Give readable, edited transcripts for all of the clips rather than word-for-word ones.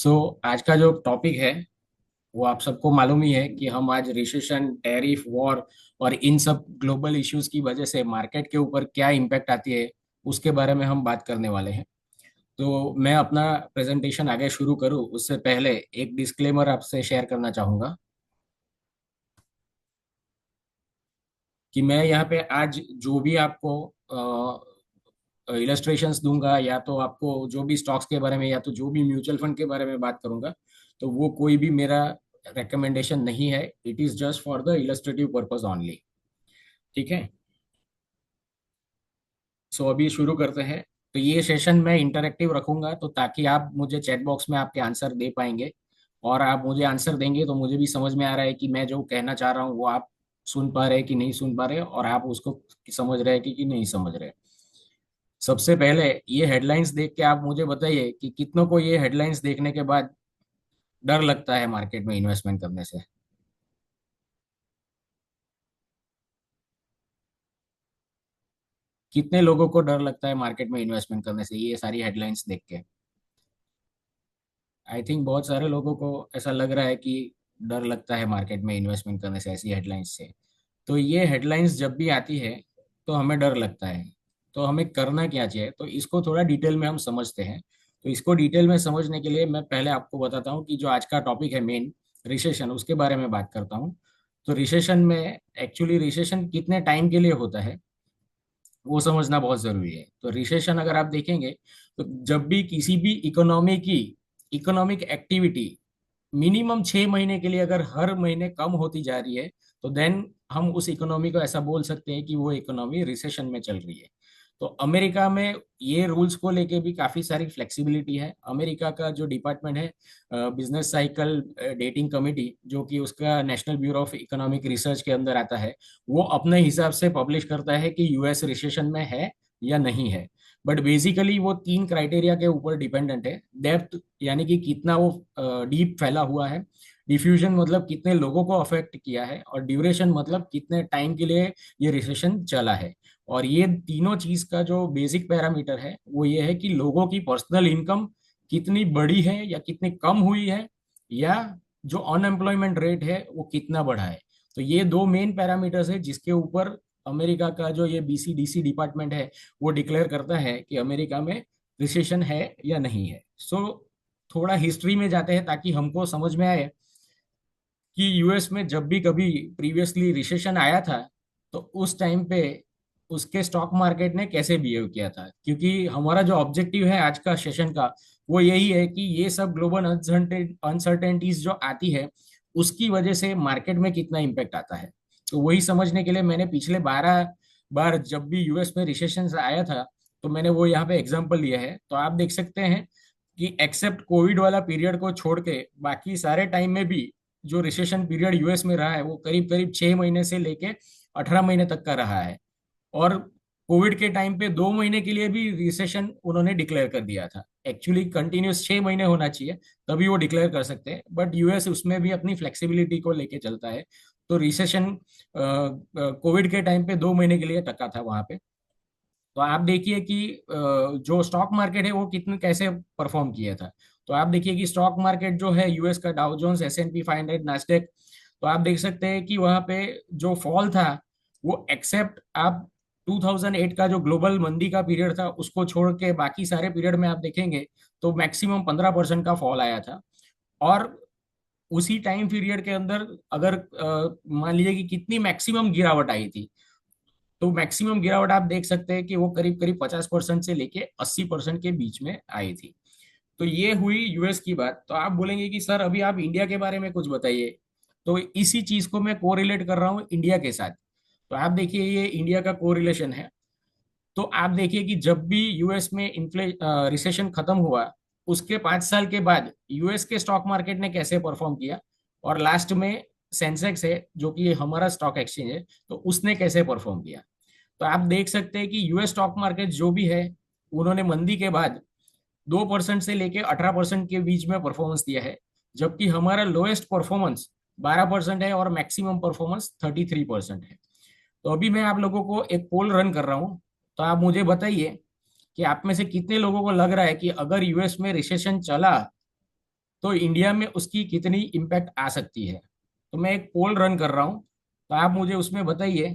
आज का जो टॉपिक है वो आप सबको मालूम ही है कि हम आज रिसेशन, टैरिफ, वॉर और इन सब ग्लोबल इश्यूज की वजह से मार्केट के ऊपर क्या इम्पैक्ट आती है उसके बारे में हम बात करने वाले हैं। तो मैं अपना प्रेजेंटेशन आगे शुरू करूं उससे पहले एक डिस्क्लेमर आपसे शेयर करना चाहूंगा कि मैं यहाँ पे आज जो भी आपको इलस्ट्रेशंस दूंगा या तो आपको जो भी स्टॉक्स के बारे में या तो जो भी म्यूचुअल फंड के बारे में बात करूंगा, तो वो कोई भी मेरा रिकमेंडेशन नहीं है। It is just for the illustrative purpose only. ठीक है। अभी शुरू करते हैं। तो ये सेशन मैं इंटरेक्टिव रखूंगा तो ताकि आप मुझे चैट बॉक्स में आपके आंसर दे पाएंगे, और आप मुझे आंसर देंगे तो मुझे भी समझ में आ रहा है कि मैं जो कहना चाह रहा हूँ वो आप सुन पा रहे हैं कि नहीं सुन पा रहे, और आप उसको समझ रहे हैं कि नहीं समझ रहे। सबसे पहले ये हेडलाइंस देख के आप मुझे बताइए कि कितनों को ये हेडलाइंस देखने के बाद डर लगता है मार्केट में इन्वेस्टमेंट करने से। कितने लोगों को डर लगता है मार्केट में इन्वेस्टमेंट करने से ये सारी हेडलाइंस देख के? आई थिंक बहुत सारे लोगों को ऐसा लग रहा है कि डर लगता है मार्केट में इन्वेस्टमेंट करने से, ऐसी हेडलाइंस से। तो ये हेडलाइंस जब भी आती है तो हमें डर लगता है। तो हमें करना क्या चाहिए, तो इसको थोड़ा डिटेल में हम समझते हैं। तो इसको डिटेल में समझने के लिए मैं पहले आपको बताता हूँ कि जो आज का टॉपिक है मेन, रिसेशन, उसके बारे में बात करता हूँ। तो रिसेशन में एक्चुअली रिसेशन कितने टाइम के लिए होता है वो समझना बहुत जरूरी है। तो रिसेशन अगर आप देखेंगे तो जब भी किसी भी इकोनॉमी की इकोनॉमिक एक्टिविटी मिनिमम 6 महीने के लिए अगर हर महीने कम होती जा रही है, तो देन हम उस इकोनॉमी को ऐसा बोल सकते हैं कि वो इकोनॉमी रिसेशन में चल रही है। तो अमेरिका में ये रूल्स को लेके भी काफी सारी फ्लेक्सिबिलिटी है। अमेरिका का जो डिपार्टमेंट है, बिजनेस साइकिल डेटिंग कमिटी, जो कि उसका national bureau of economic research के अंदर आता है, वो अपने हिसाब से पब्लिश करता है कि यूएस रिसेशन में है या नहीं है। बट बेसिकली वो 3 क्राइटेरिया के ऊपर डिपेंडेंट है। डेप्थ यानी कि कितना वो डीप फैला हुआ है, डिफ्यूजन मतलब कितने लोगों को अफेक्ट किया है, और ड्यूरेशन मतलब कितने टाइम के लिए ये रिसेशन चला है। और ये तीनों चीज का जो बेसिक पैरामीटर है वो ये है कि लोगों की पर्सनल इनकम कितनी बड़ी है या कितनी कम हुई है, या जो अनएम्प्लॉयमेंट रेट है वो कितना बढ़ा है। तो ये दो मेन पैरामीटर्स है जिसके ऊपर अमेरिका का जो ये बीसीडीसी डिपार्टमेंट है वो डिक्लेयर करता है कि अमेरिका में रिसेशन है या नहीं है। थोड़ा हिस्ट्री में जाते हैं ताकि हमको समझ में आए कि यूएस में जब भी कभी प्रीवियसली रिसेशन आया था तो उस टाइम पे उसके स्टॉक मार्केट ने कैसे बिहेव किया था। क्योंकि हमारा जो ऑब्जेक्टिव है आज का सेशन का वो यही है कि ये सब ग्लोबल अनसर्टेनिटीज जो आती है उसकी वजह से मार्केट में कितना इम्पेक्ट आता है। तो वही समझने के लिए मैंने पिछले 12 बार जब भी यूएस में रिसेशन आया था तो मैंने वो यहाँ पे एग्जाम्पल लिया है। तो आप देख सकते हैं कि एक्सेप्ट कोविड वाला पीरियड को छोड़ के बाकी सारे टाइम में भी जो रिसेशन पीरियड यूएस में रहा है वो करीब करीब 6 महीने से लेके 18 महीने तक का रहा है। और कोविड के टाइम पे 2 महीने के लिए भी रिसेशन उन्होंने डिक्लेयर कर दिया था। एक्चुअली कंटिन्यूस 6 महीने होना चाहिए तभी वो डिक्लेयर कर सकते हैं, बट यूएस उसमें भी अपनी फ्लेक्सिबिलिटी को लेके चलता है। तो रिसेशन कोविड के टाइम पे 2 महीने के लिए टका था वहां पे। तो आप देखिए कि जो स्टॉक मार्केट है वो कितने कैसे परफॉर्म किया था। तो आप देखिए कि स्टॉक मार्केट जो है यूएस का डाउ जोन्स, S&P 500, नास्डेक, तो आप देख सकते हैं कि वहां पे जो फॉल था वो एक्सेप्ट आप 2008 का जो ग्लोबल मंदी का पीरियड था उसको छोड़ के बाकी सारे पीरियड में आप देखेंगे तो मैक्सिमम 15% का फॉल आया था। और उसी टाइम पीरियड के अंदर अगर मान लीजिए कि कितनी मैक्सिमम गिरावट आई थी, तो मैक्सिमम गिरावट आप देख सकते हैं कि वो करीब करीब 50% से लेके 80% के बीच में आई थी। तो ये हुई यूएस की बात। तो आप बोलेंगे कि सर अभी आप इंडिया के बारे में कुछ बताइए। तो इसी चीज को मैं कोरिलेट कर रहा हूँ इंडिया के साथ। तो आप देखिए ये इंडिया का कोरिलेशन है। तो आप देखिए कि जब भी यूएस में इन्फ्ले रिसेशन खत्म हुआ उसके 5 साल के बाद यूएस के स्टॉक मार्केट ने कैसे परफॉर्म किया, और लास्ट में सेंसेक्स है जो कि हमारा स्टॉक एक्सचेंज है तो उसने कैसे परफॉर्म किया। तो आप देख सकते हैं कि यूएस स्टॉक मार्केट जो भी है उन्होंने मंदी के बाद 2% से लेके 18% के बीच में परफॉर्मेंस दिया है, जबकि हमारा लोएस्ट परफॉर्मेंस 12% है और मैक्सिमम परफॉर्मेंस 33% है। तो अभी मैं आप लोगों को एक पोल रन कर रहा हूँ। तो आप मुझे बताइए कि आप में से कितने लोगों को लग रहा है कि अगर यूएस में रिसेशन चला तो इंडिया में उसकी कितनी इम्पैक्ट आ सकती है। तो मैं एक पोल रन कर रहा हूँ, तो आप मुझे उसमें बताइए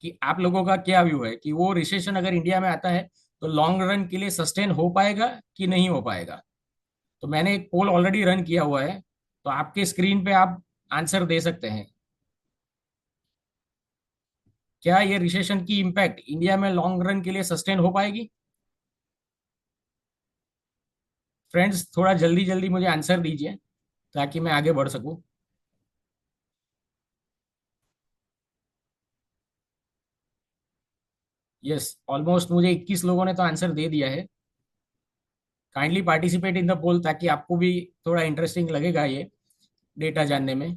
कि आप लोगों का क्या व्यू है कि वो रिसेशन अगर इंडिया में आता है तो लॉन्ग रन के लिए सस्टेन हो पाएगा कि नहीं हो पाएगा। तो मैंने एक पोल ऑलरेडी रन किया हुआ है, तो आपके स्क्रीन पे आप आंसर दे सकते हैं। क्या ये रिसेशन की इम्पैक्ट इंडिया में लॉन्ग रन के लिए सस्टेन हो पाएगी? फ्रेंड्स, थोड़ा जल्दी जल्दी मुझे आंसर दीजिए ताकि मैं आगे बढ़ सकूं। यस, ऑलमोस्ट मुझे 21 लोगों ने तो आंसर दे दिया है। काइंडली पार्टिसिपेट इन द पोल ताकि आपको भी थोड़ा इंटरेस्टिंग लगेगा ये डेटा जानने में।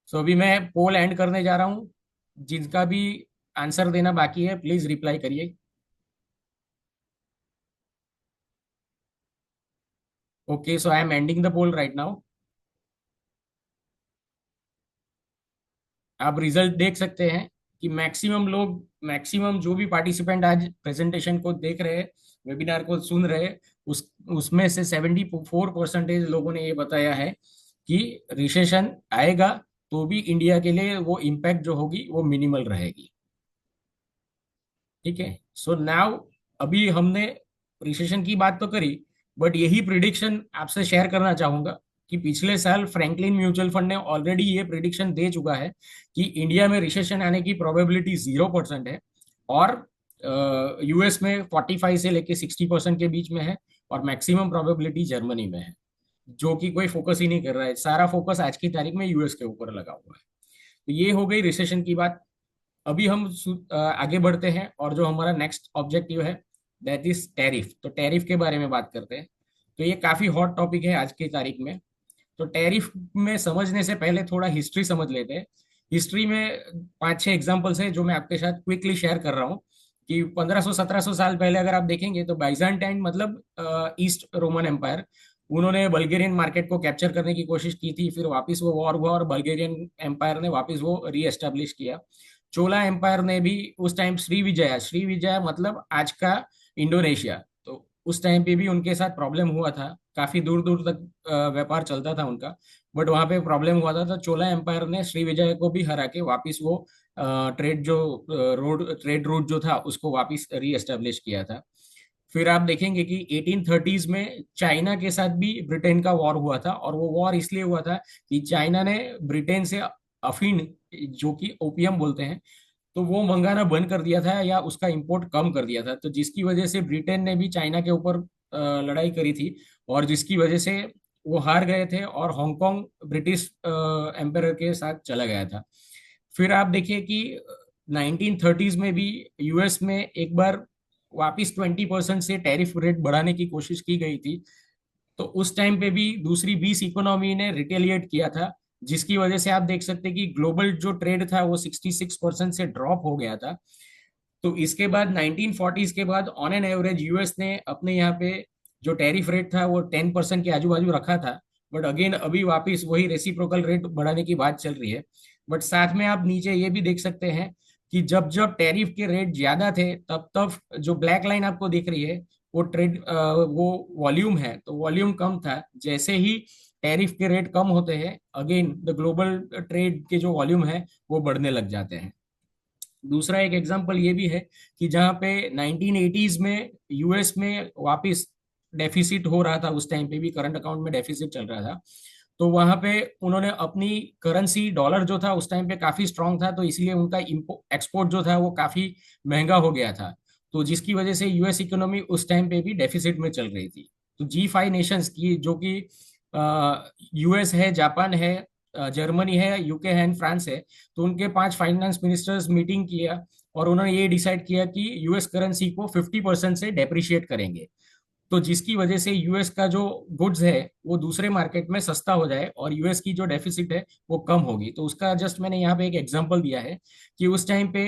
सो अभी मैं पोल एंड करने जा रहा हूँ। जिनका भी आंसर देना बाकी है प्लीज रिप्लाई करिए। Okay, so I am ending the poll right now. आप रिजल्ट देख सकते हैं कि मैक्सिमम जो भी पार्टिसिपेंट आज प्रेजेंटेशन को देख रहे हैं, वेबिनार को सुन रहे हैं, उसमें से 74% लोगों ने ये बताया है कि रिसेशन आएगा तो भी इंडिया के लिए वो इम्पैक्ट जो होगी वो मिनिमल रहेगी। ठीक है, सो नाउ अभी हमने रिसेशन की बात तो करी, बट यही प्रिडिक्शन आपसे शेयर करना चाहूंगा कि पिछले साल फ्रैंकलिन म्यूचुअल फंड ने ऑलरेडी ये प्रिडिक्शन दे चुका है कि इंडिया में रिसेशन आने की प्रोबेबिलिटी 0% है, और यूएस में 45 से लेके 60% के बीच में है, और मैक्सिमम प्रोबेबिलिटी जर्मनी में है, जो कि कोई फोकस ही नहीं कर रहा है। सारा फोकस आज की तारीख में यूएस के ऊपर लगा हुआ है। तो ये हो गई रिसेशन की बात। अभी हम आगे बढ़ते हैं और जो हमारा नेक्स्ट ऑब्जेक्टिव है दैट इज टैरिफ। तो टैरिफ के बारे में बात करते हैं। तो ये काफी हॉट टॉपिक है आज की तारीख में। तो टैरिफ में समझने से पहले थोड़ा हिस्ट्री समझ लेते हैं। हिस्ट्री में 5-6 एग्जांपल्स हैं जो मैं आपके साथ क्विकली शेयर कर रहा हूँ कि 1500-1700 साल पहले अगर आप देखेंगे तो बाइजेंटाइन मतलब ईस्ट रोमन एम्पायर, उन्होंने बल्गेरियन मार्केट को कैप्चर करने की कोशिश की थी। फिर वापस वो वॉर हुआ और बल्गेरियन एम्पायर ने वापस वो री एस्टेब्लिश किया। चोला एम्पायर ने भी उस टाइम श्री विजया मतलब आज का इंडोनेशिया, तो उस टाइम पे भी उनके साथ प्रॉब्लम हुआ था। काफी दूर दूर तक व्यापार चलता था उनका, बट वहां पे प्रॉब्लम हुआ था। तो चोला एम्पायर ने श्रीविजय को भी हरा के वापस वो ट्रेड रूट जो था उसको वापस री एस्टेब्लिश किया था। फिर आप देखेंगे कि 1830s में चाइना के साथ भी ब्रिटेन का वॉर हुआ था, और वो वॉर इसलिए हुआ था कि चाइना ने ब्रिटेन से अफीण, जो कि ओपियम बोलते हैं, तो वो मंगाना बंद कर दिया था या उसका इंपोर्ट कम कर दिया था। तो जिसकी वजह से ब्रिटेन ने भी चाइना के ऊपर लड़ाई करी थी, और जिसकी वजह से वो हार गए थे और हांगकांग ब्रिटिश एम्पायर के साथ चला गया था। फिर आप देखिए कि 1930s में भी यूएस में एक बार वापिस 20% से टैरिफ रेट बढ़ाने की कोशिश की गई थी। तो उस टाइम पे भी दूसरी 20 इकोनॉमी ने रिटेलिएट किया था, जिसकी वजह से आप देख सकते हैं कि ग्लोबल जो ट्रेड था वो 66% से ड्रॉप हो गया था। तो इसके बाद 1940s के बाद ऑन एन एवरेज यूएस ने अपने यहाँ पे जो टैरिफ रेट था वो 10% के आजू बाजू रखा था। बट अगेन अभी वापस वही रेसिप्रोकल रेट बढ़ाने की बात चल रही है। बट साथ में आप नीचे ये भी देख सकते हैं कि जब जब टैरिफ के रेट ज्यादा थे तब तब जो ब्लैक लाइन आपको दिख रही है वो वो वॉल्यूम है, तो वॉल्यूम कम था। जैसे ही टैरिफ के रेट कम होते हैं अगेन द ग्लोबल ट्रेड के जो वॉल्यूम है वो बढ़ने लग जाते हैं। दूसरा एक एग्जांपल ये भी है कि जहाँ पे 1980s में यूएस में वापस डेफिसिट हो रहा था, उस टाइम पे भी करंट अकाउंट में डेफिसिट चल रहा था। तो वहां पे उन्होंने अपनी करेंसी डॉलर जो था उस टाइम पे काफी स्ट्रांग था, तो इसलिए उनका एक्सपोर्ट जो था वो काफी महंगा हो गया था। तो जिसकी वजह से यूएस इकोनॉमी उस टाइम पे भी डेफिसिट में चल रही थी। तो G5 नेशंस की, जो कि यूएस है, जापान है, जर्मनी है, यूके है एंड फ्रांस है, तो उनके 5 फाइनेंस मिनिस्टर्स मीटिंग किया और उन्होंने ये डिसाइड किया कि यूएस करेंसी को 50% से डेप्रिशिएट करेंगे। तो जिसकी वजह से यूएस का जो गुड्स है वो दूसरे मार्केट में सस्ता हो जाए और यूएस की जो डेफिसिट है वो कम होगी। तो उसका जस्ट मैंने यहाँ पे एक एग्जांपल दिया है कि उस टाइम पे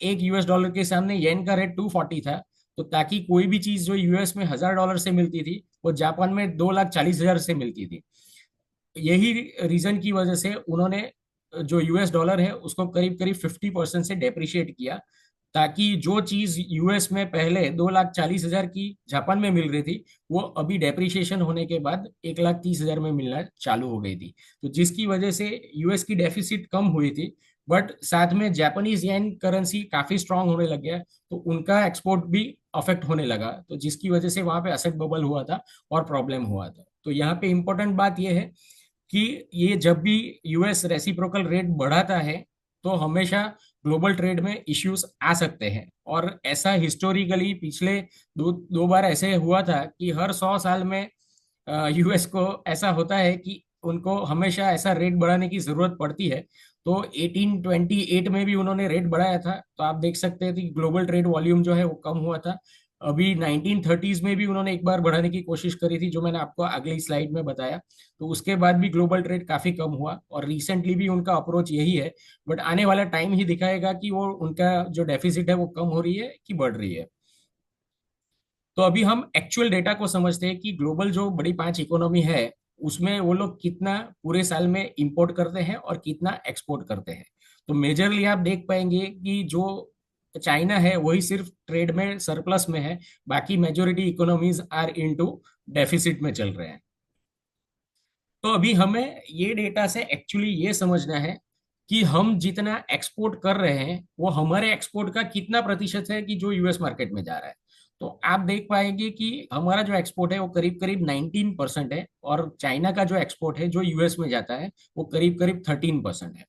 एक यूएस डॉलर के सामने येन का रेट 240 था। तो ताकि कोई भी चीज जो यूएस में 1000 डॉलर से मिलती थी वो जापान में 2,40,000 से मिलती थी। यही रीजन की वजह से उन्होंने जो यूएस डॉलर है उसको करीब करीब 50% से डेप्रिशिएट किया, ताकि जो चीज यूएस में पहले 2,40,000 की जापान में मिल रही थी, वो अभी डेप्रिसिएशन होने के बाद 1,30,000 में मिलना चालू हो गई थी। तो जिसकी वजह से यूएस की डेफिसिट कम हुई थी, बट साथ में जापानीज येन करेंसी काफी स्ट्रांग होने लग गया, तो उनका एक्सपोर्ट भी अफेक्ट होने लगा, तो जिसकी वजह से वहां पे असेट बबल हुआ था और प्रॉब्लम हुआ था। तो यहाँ पे इंपॉर्टेंट बात यह है कि ये जब भी यूएस रेसिप्रोकल रेट बढ़ाता है, तो हमेशा ग्लोबल ट्रेड में इश्यूज आ सकते हैं। और ऐसा हिस्टोरिकली पिछले दो दो बार ऐसे हुआ था कि हर 100 साल में यूएस को ऐसा होता है कि उनको हमेशा ऐसा रेट बढ़ाने की जरूरत पड़ती है। तो 1828 में भी उन्होंने रेट बढ़ाया था, तो आप देख सकते हैं कि ग्लोबल ट्रेड वॉल्यूम जो है वो कम हुआ था। अभी 1930s में भी उन्होंने एक बार बढ़ाने की कोशिश करी थी, जो मैंने आपको अगली स्लाइड में बताया। तो उसके बाद भी ग्लोबल ट्रेड काफी कम हुआ, और रिसेंटली भी उनका अप्रोच यही है। बट आने वाला टाइम ही दिखाएगा कि वो उनका जो डेफिसिट है वो कम हो रही है कि बढ़ रही है। तो अभी हम एक्चुअल डेटा को समझते हैं कि ग्लोबल जो बड़ी 5 इकोनॉमी है, उसमें वो लोग कितना पूरे साल में इंपोर्ट करते हैं और कितना एक्सपोर्ट करते हैं। तो मेजरली आप देख पाएंगे कि जो चाइना है वही सिर्फ ट्रेड में सरप्लस में है, बाकी majority economies are into deficit में चल रहे हैं। तो अभी हमें ये डेटा से एक्चुअली ये समझना है कि हम जितना एक्सपोर्ट कर रहे हैं वो हमारे एक्सपोर्ट का कितना प्रतिशत है कि जो यूएस मार्केट में जा रहा है। तो आप देख पाएंगे कि हमारा जो एक्सपोर्ट है वो करीब करीब 19% है, और चाइना का जो एक्सपोर्ट है जो यूएस में जाता है वो करीब करीब 13% है।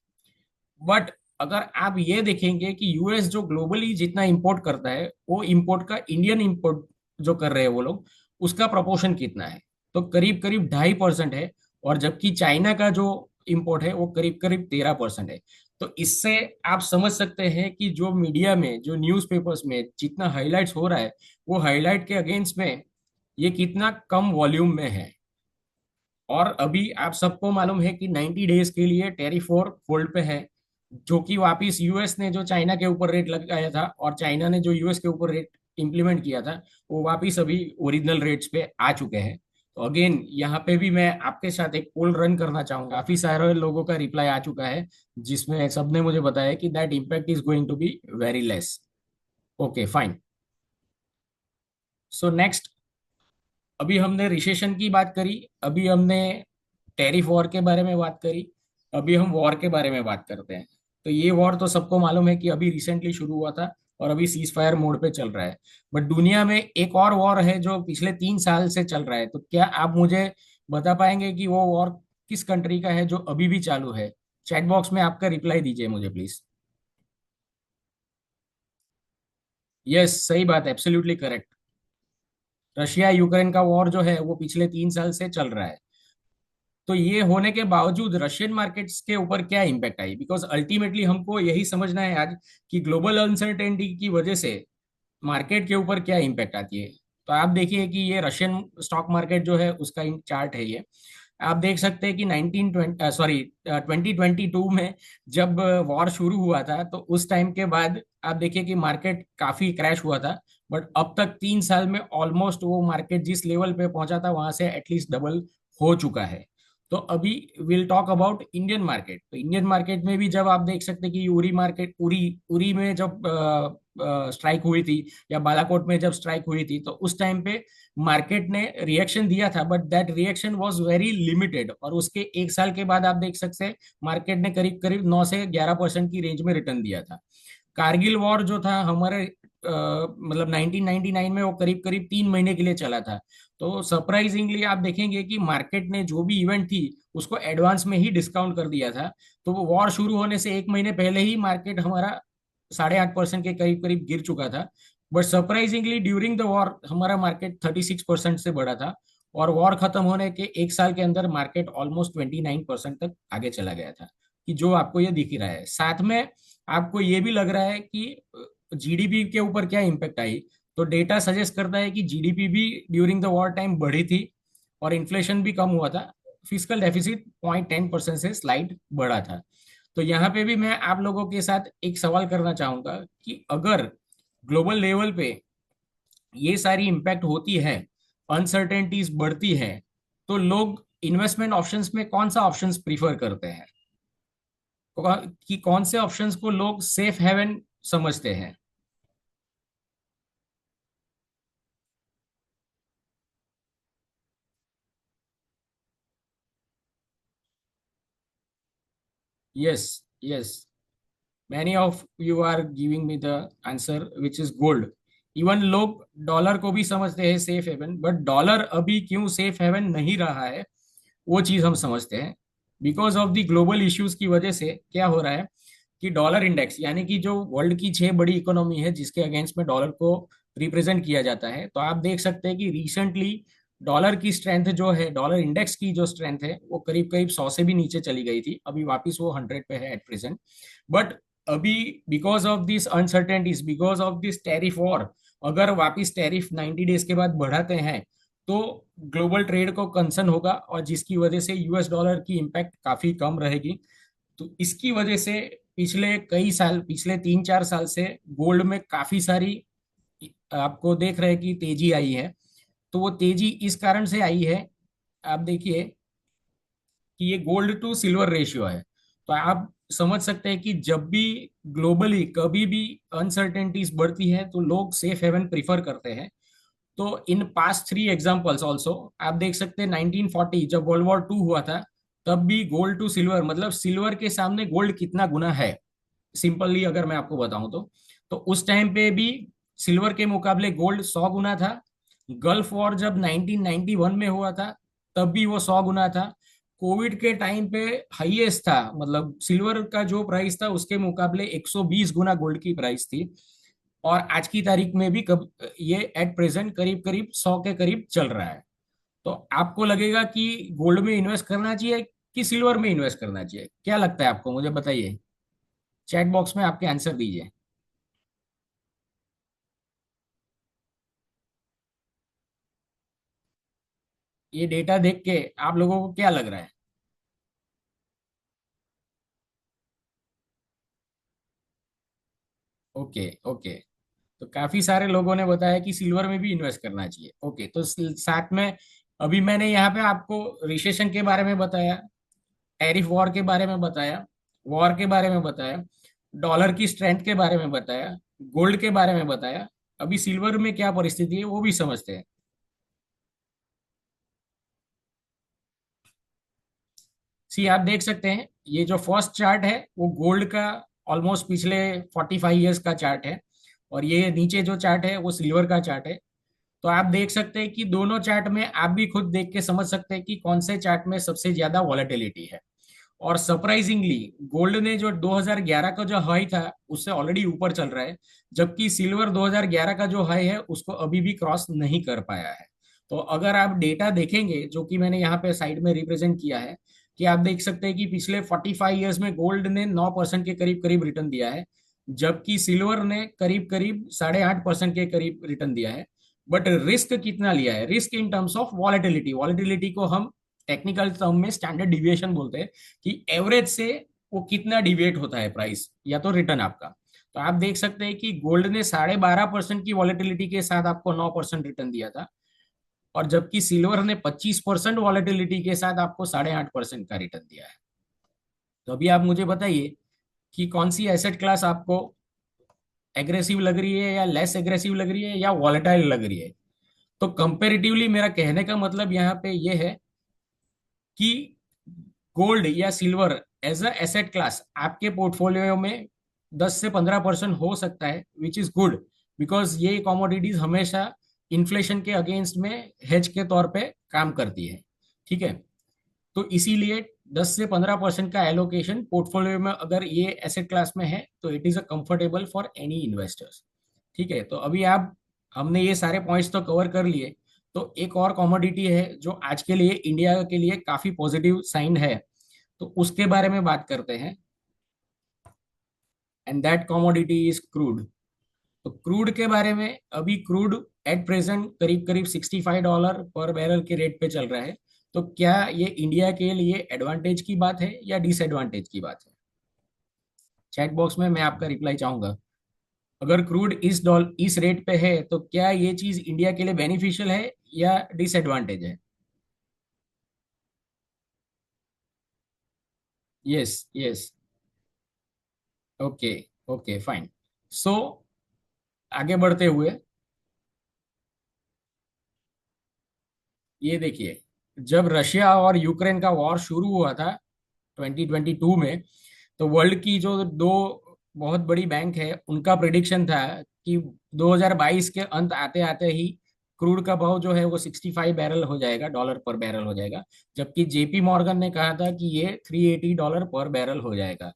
बट अगर आप ये देखेंगे कि यूएस जो ग्लोबली जितना इंपोर्ट करता है, वो इंपोर्ट का इंडियन इंपोर्ट जो कर रहे हैं वो लोग, उसका प्रोपोर्शन कितना है, तो करीब करीब 2.5% है। और जबकि चाइना का जो इंपोर्ट है वो करीब करीब 13% है। तो इससे आप समझ सकते हैं कि जो मीडिया में, जो न्यूज़पेपर्स में जितना हाईलाइट्स हो रहा है, वो हाईलाइट के अगेंस्ट में ये कितना कम वॉल्यूम में है। और अभी आप सबको मालूम है कि 90 डेज के लिए टैरिफ वॉर होल्ड पे है, जो कि वापिस यूएस ने जो चाइना के ऊपर रेट लगाया था और चाइना ने जो यूएस के ऊपर रेट इंप्लीमेंट किया था, वो वापिस अभी ओरिजिनल रेट्स पे आ चुके हैं। तो अगेन यहाँ पे भी मैं आपके साथ एक पोल रन करना चाहूंगा। काफी सारे लोगों का रिप्लाई आ चुका है, जिसमें सबने मुझे बताया कि that impact is going to be very less. Okay fine. So next, अभी हमने रिसेशन की बात करी, अभी हमने टैरिफ वॉर के बारे में बात करी, अभी हम वॉर के बारे में बात करते हैं। तो ये वॉर तो सबको मालूम है कि अभी रिसेंटली शुरू हुआ था और अभी सीज फायर मोड पे चल रहा है। बट दुनिया में एक और वॉर है जो पिछले 3 साल से चल रहा है। तो क्या आप मुझे बता पाएंगे कि वो वॉर किस कंट्री का है जो अभी भी चालू है? चैट बॉक्स में आपका रिप्लाई दीजिए मुझे प्लीज। यस, सही बात, एब्सोल्युटली करेक्ट। रशिया यूक्रेन का वॉर जो है वो पिछले 3 साल से चल रहा है। तो ये होने के बावजूद रशियन मार्केट्स के ऊपर क्या इम्पैक्ट आई? बिकॉज अल्टीमेटली हमको यही समझना है आज कि ग्लोबल अनसर्टेनिटी की वजह से मार्केट के ऊपर क्या इम्पैक्ट आती है। तो आप देखिए कि ये रशियन स्टॉक मार्केट जो है उसका चार्ट है ये। आप देख सकते हैं कि 2022 में जब वॉर शुरू हुआ था, तो उस टाइम के बाद आप देखिए कि मार्केट काफी क्रैश हुआ था। बट अब तक 3 साल में ऑलमोस्ट वो मार्केट जिस लेवल पे पहुंचा था वहां से एटलीस्ट डबल हो चुका है। तो अभी will talk about Indian market. तो इंडियन मार्केट में भी जब आप देख सकते हैं कि उरी मार्केट, उरी उरी में जब स्ट्राइक हुई थी, या बालाकोट में जब स्ट्राइक हुई थी, तो उस टाइम पे मार्केट ने रिएक्शन दिया था, but that reaction was very limited. और उसके 1 साल के बाद आप देख सकते हैं मार्केट ने करीब करीब 9 से 11% की रेंज में रिटर्न दिया था। कारगिल वॉर जो था हमारे मतलब 1999 में, वो करीब करीब 3 महीने के लिए चला था। तो सरप्राइजिंगली आप देखेंगे कि मार्केट ने जो भी इवेंट थी उसको एडवांस में ही डिस्काउंट कर दिया था। तो वो वॉर शुरू होने से 1 महीने पहले ही मार्केट हमारा 8.5% के करीब करीब गिर चुका था। But surprisingly during the war हमारा मार्केट 36% से बढ़ा था। और वॉर खत्म होने के 1 साल के अंदर मार्केट ऑलमोस्ट 29% तक आगे चला गया था, कि जो आपको ये दिख ही रहा है। साथ में आपको ये भी लग रहा है कि जीडीपी के ऊपर क्या इम्पेक्ट आई। तो डेटा सजेस्ट करता है कि जीडीपी भी ड्यूरिंग द वॉर टाइम बढ़ी थी, और इन्फ्लेशन भी कम हुआ था। फिजिकल डेफिसिट 0.10% से स्लाइड बढ़ा था। तो यहाँ पे भी मैं आप लोगों के साथ एक सवाल करना चाहूंगा कि अगर ग्लोबल लेवल पे ये सारी इम्पैक्ट होती है, अनसर्टेनिटीज बढ़ती है, तो लोग इन्वेस्टमेंट ऑप्शंस में कौन सा ऑप्शंस प्रीफर करते हैं? कि कौन से ऑप्शंस को लोग सेफ हेवन समझते हैं? Yes, yes, many of you are giving me the answer which is gold. Even लोग डॉलर को भी समझते हैं सेफ हेवन, बट डॉलर अभी क्यों सेफ हेवन नहीं रहा है वो चीज हम समझते हैं। Because of the global issues की वजह से क्या हो रहा है कि डॉलर इंडेक्स, यानी कि जो वर्ल्ड की 6 बड़ी इकोनॉमी है जिसके अगेंस्ट में डॉलर को रिप्रेजेंट किया जाता है, तो आप देख सकते हैं कि रिसेंटली डॉलर की स्ट्रेंथ जो है, डॉलर इंडेक्स की जो स्ट्रेंथ है वो करीब करीब 100 से भी नीचे चली गई थी, अभी वापस वो 100 पे है एट प्रेजेंट। बट अभी because of this uncertainties, because of this tariff war, अगर वापस टैरिफ 90 डेज के बाद बढ़ाते हैं तो ग्लोबल ट्रेड को कंसर्न होगा, और जिसकी वजह से यूएस डॉलर की इम्पैक्ट काफी कम रहेगी। तो इसकी वजह से पिछले कई साल, पिछले 3-4 साल से गोल्ड में काफी सारी आपको देख रहे हैं कि तेजी आई है। तो वो तेजी इस कारण से आई है, आप देखिए कि ये गोल्ड टू सिल्वर रेशियो है। तो आप समझ सकते हैं कि जब भी ग्लोबली कभी भी अनसर्टेनिटीज बढ़ती है तो लोग सेफ हेवन प्रीफर करते हैं। तो इन पास्ट 3 एग्जाम्पल्स ऑल्सो आप देख सकते हैं, 1940 जब वर्ल्ड वॉर टू हुआ था, तब भी गोल्ड टू सिल्वर, मतलब सिल्वर के सामने गोल्ड कितना गुना है, सिंपली अगर मैं आपको बताऊं तो उस टाइम पे भी सिल्वर के मुकाबले गोल्ड 100 गुना था। गल्फ वॉर जब 1991 में हुआ था, तब भी वो 100 गुना था। कोविड के टाइम पे हाईएस्ट था, मतलब सिल्वर का जो प्राइस था उसके मुकाबले 120 गुना गोल्ड की प्राइस थी। और आज की तारीख में भी कब ये एट प्रेजेंट करीब करीब 100 के करीब चल रहा है। तो आपको लगेगा कि गोल्ड में इन्वेस्ट करना चाहिए कि सिल्वर में इन्वेस्ट करना चाहिए, क्या लगता है आपको, मुझे बताइए। चैट बॉक्स में आपके आंसर दीजिए। ये डेटा देख के आप लोगों को क्या लग रहा है? Okay, okay. तो काफी सारे लोगों ने बताया कि सिल्वर में भी इन्वेस्ट करना चाहिए। ओके, तो साथ में अभी मैंने यहाँ पे आपको रिसेशन के बारे में बताया, टैरिफ वॉर के बारे में बताया, वॉर के बारे में बताया, डॉलर की स्ट्रेंथ के बारे में बताया, गोल्ड के बारे में बताया। अभी सिल्वर में क्या परिस्थिति है वो भी समझते हैं। सी आप देख सकते हैं, ये जो फर्स्ट चार्ट है वो गोल्ड का ऑलमोस्ट पिछले 45 ईयर्स का चार्ट है, और ये नीचे जो चार्ट है वो सिल्वर का चार्ट है। तो आप देख सकते हैं कि दोनों चार्ट में आप भी खुद देख के समझ सकते हैं कि कौन से चार्ट में सबसे ज्यादा वॉलेटिलिटी है। और सरप्राइजिंगली गोल्ड ने जो 2011 का जो हाई था उससे ऑलरेडी ऊपर चल रहा है, जबकि सिल्वर 2011 का जो हाई है उसको अभी भी क्रॉस नहीं कर पाया है। तो अगर आप डेटा देखेंगे जो कि मैंने यहाँ पे साइड में रिप्रेजेंट किया है, कि आप देख सकते हैं कि पिछले 45 ईयर्स में गोल्ड ने 9% के करीब करीब रिटर्न दिया है, जबकि सिल्वर ने करीब करीब 8.5% के करीब रिटर्न दिया है। बट रिस्क कितना लिया है, risk in terms of volatility, volatility को हम टेक्निकल टर्म में स्टैंडर्ड डिविएशन बोलते हैं, कि एवरेज से वो कितना डिविएट होता है प्राइस या तो रिटर्न आपका। तो आप देख सकते हैं कि गोल्ड ने 12.5% की वॉलेटिलिटी के साथ आपको 9% रिटर्न दिया था, और जबकि सिल्वर ने 25% वॉलेटिलिटी के साथ आपको 8.5% का रिटर्न दिया है। तो अभी आप मुझे बताइए कि कौन सी एसेट क्लास आपको एग्रेसिव लग रही है, या लेस एग्रेसिव लग रही है, या वॉलेटाइल लग रही है। तो कंपेरेटिवली मेरा कहने का मतलब यहाँ पे ये है कि गोल्ड या silver as a asset class आपके पोर्टफोलियो में 10 से 15% हो सकता है, विच इज गुड, बिकॉज ये कॉमोडिटीज हमेशा इन्फ्लेशन के अगेंस्ट में हेज के तौर पे काम करती है। ठीक है, तो इसीलिए 10 से 15% का एलोकेशन पोर्टफोलियो में अगर ये एसेट क्लास में है तो it is a comfortable for any investors. ठीक है, तो अभी आप, हमने ये सारे पॉइंट्स तो कवर कर लिए। तो एक और कमोडिटी है जो आज के लिए इंडिया के लिए काफी पॉजिटिव साइन है, तो उसके बारे में बात करते हैं। And that commodity is crude. तो क्रूड के बारे में, अभी क्रूड एट प्रेजेंट करीब करीब $65 पर बैरल के रेट पे चल रहा है। तो क्या ये इंडिया के लिए एडवांटेज की बात है या डिसएडवांटेज की बात है? चैट बॉक्स में मैं आपका रिप्लाई चाहूंगा। अगर क्रूड इस रेट पे है तो क्या ये चीज इंडिया के लिए बेनिफिशियल है या डिसएडवांटेज है? Yes, yes. Okay, okay, fine. So आगे बढ़ते हुए, ये देखिए, जब रशिया और यूक्रेन का वॉर शुरू हुआ था 2022 में, तो वर्ल्ड की जो दो बहुत बड़ी बैंक है उनका प्रिडिक्शन था कि 2022 के अंत आते आते ही क्रूड का भाव जो है वो 65 बैरल हो जाएगा, डॉलर पर बैरल हो जाएगा। जबकि जेपी मॉर्गन ने कहा था कि ये $380 पर बैरल हो जाएगा।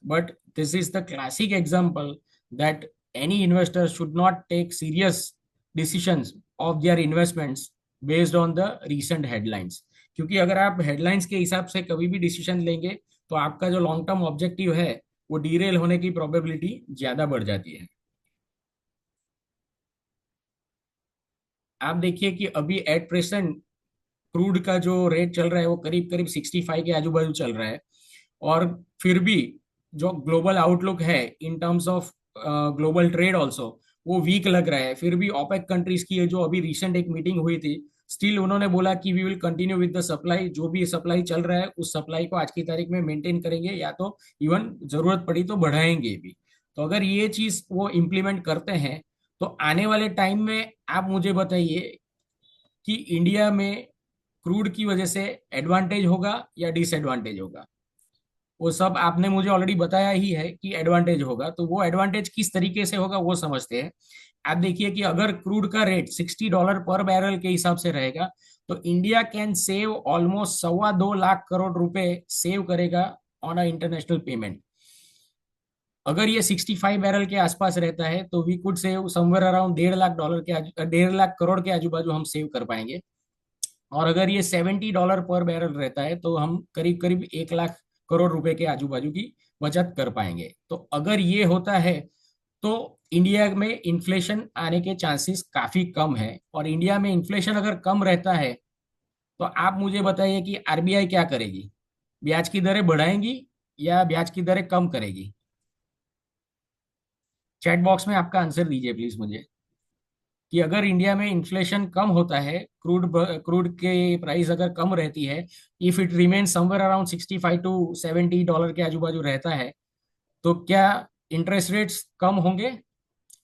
But this is the classic example that any investor should not take serious decisions of their investments based on the recent headlines. क्योंकि अगर आप हेडलाइंस के हिसाब से कभी भी डिसीजन लेंगे तो आपका जो लॉन्ग टर्म ऑब्जेक्टिव है वो डीरेल होने की प्रोबेबिलिटी ज्यादा बढ़ जाती है। आप देखिए कि अभी एट प्रेजेंट क्रूड का जो रेट चल रहा है वो करीब करीब 65 के आजू बाजू चल रहा है। और फिर भी जो ग्लोबल आउटलुक है in terms of global trade also, वो वीक लग रहा है। फिर भी ओपेक कंट्रीज की जो अभी रिसेंट एक मीटिंग हुई थी, स्टिल उन्होंने बोला कि we will continue with the supply. जो भी सप्लाई चल रहा है उस सप्लाई को आज की तारीख में मेंटेन करेंगे, या तो इवन जरूरत पड़ी तो बढ़ाएंगे भी। तो अगर ये चीज वो इम्प्लीमेंट करते हैं तो आने वाले टाइम में आप मुझे बताइए कि इंडिया में क्रूड की वजह से एडवांटेज होगा या डिसएडवांटेज होगा। वो सब आपने मुझे ऑलरेडी बताया ही है कि एडवांटेज होगा, तो वो एडवांटेज किस तरीके से होगा वो समझते हैं। आप देखिए कि अगर क्रूड का रेट $60 पर बैरल के हिसाब से रहेगा तो India can save almost 2.25 lakh crore रुपए सेव करेगा ऑन अ इंटरनेशनल पेमेंट। अगर ये 65 बैरल के आसपास रहता है तो we could save somewhere around $1.5 lakh के 1.5 लाख करोड़ के आजू बाजू हम सेव कर पाएंगे। और अगर ये $70 पर बैरल रहता है तो हम करीब करीब 1 लाख करोड़ रुपए के आजू बाजू की बचत कर पाएंगे। तो अगर ये होता है तो इंडिया में इन्फ्लेशन आने के चांसेस काफी कम है। और इंडिया में इन्फ्लेशन अगर कम रहता है तो आप मुझे बताइए कि आरबीआई क्या करेगी? ब्याज की दरें बढ़ाएंगी या ब्याज की दरें कम करेगी? चैट बॉक्स में आपका आंसर दीजिए प्लीज मुझे कि अगर इंडिया में इन्फ्लेशन कम होता है, क्रूड के प्राइस अगर कम रहती है, if it remain somewhere around $65 to $70 के आजू बाजू रहता है, तो क्या इंटरेस्ट रेट्स कम होंगे?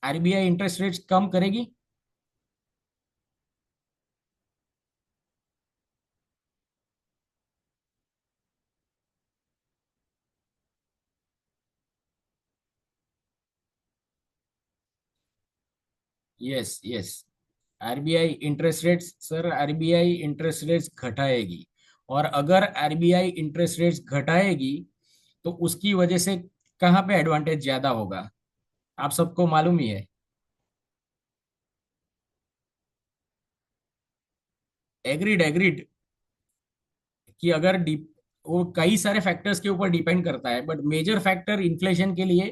आरबीआई इंटरेस्ट रेट्स कम करेगी? Yes yes. RBI interest rates, sir RBI interest rates घटाएगी। और अगर आरबीआई इंटरेस्ट रेट्स घटाएगी तो उसकी वजह से कहाँ पे एडवांटेज ज्यादा होगा, आप सबको मालूम ही है। एग्रीड एग्रीड कि अगर वो कई सारे फैक्टर्स के ऊपर डिपेंड करता है, बट मेजर फैक्टर इन्फ्लेशन के लिए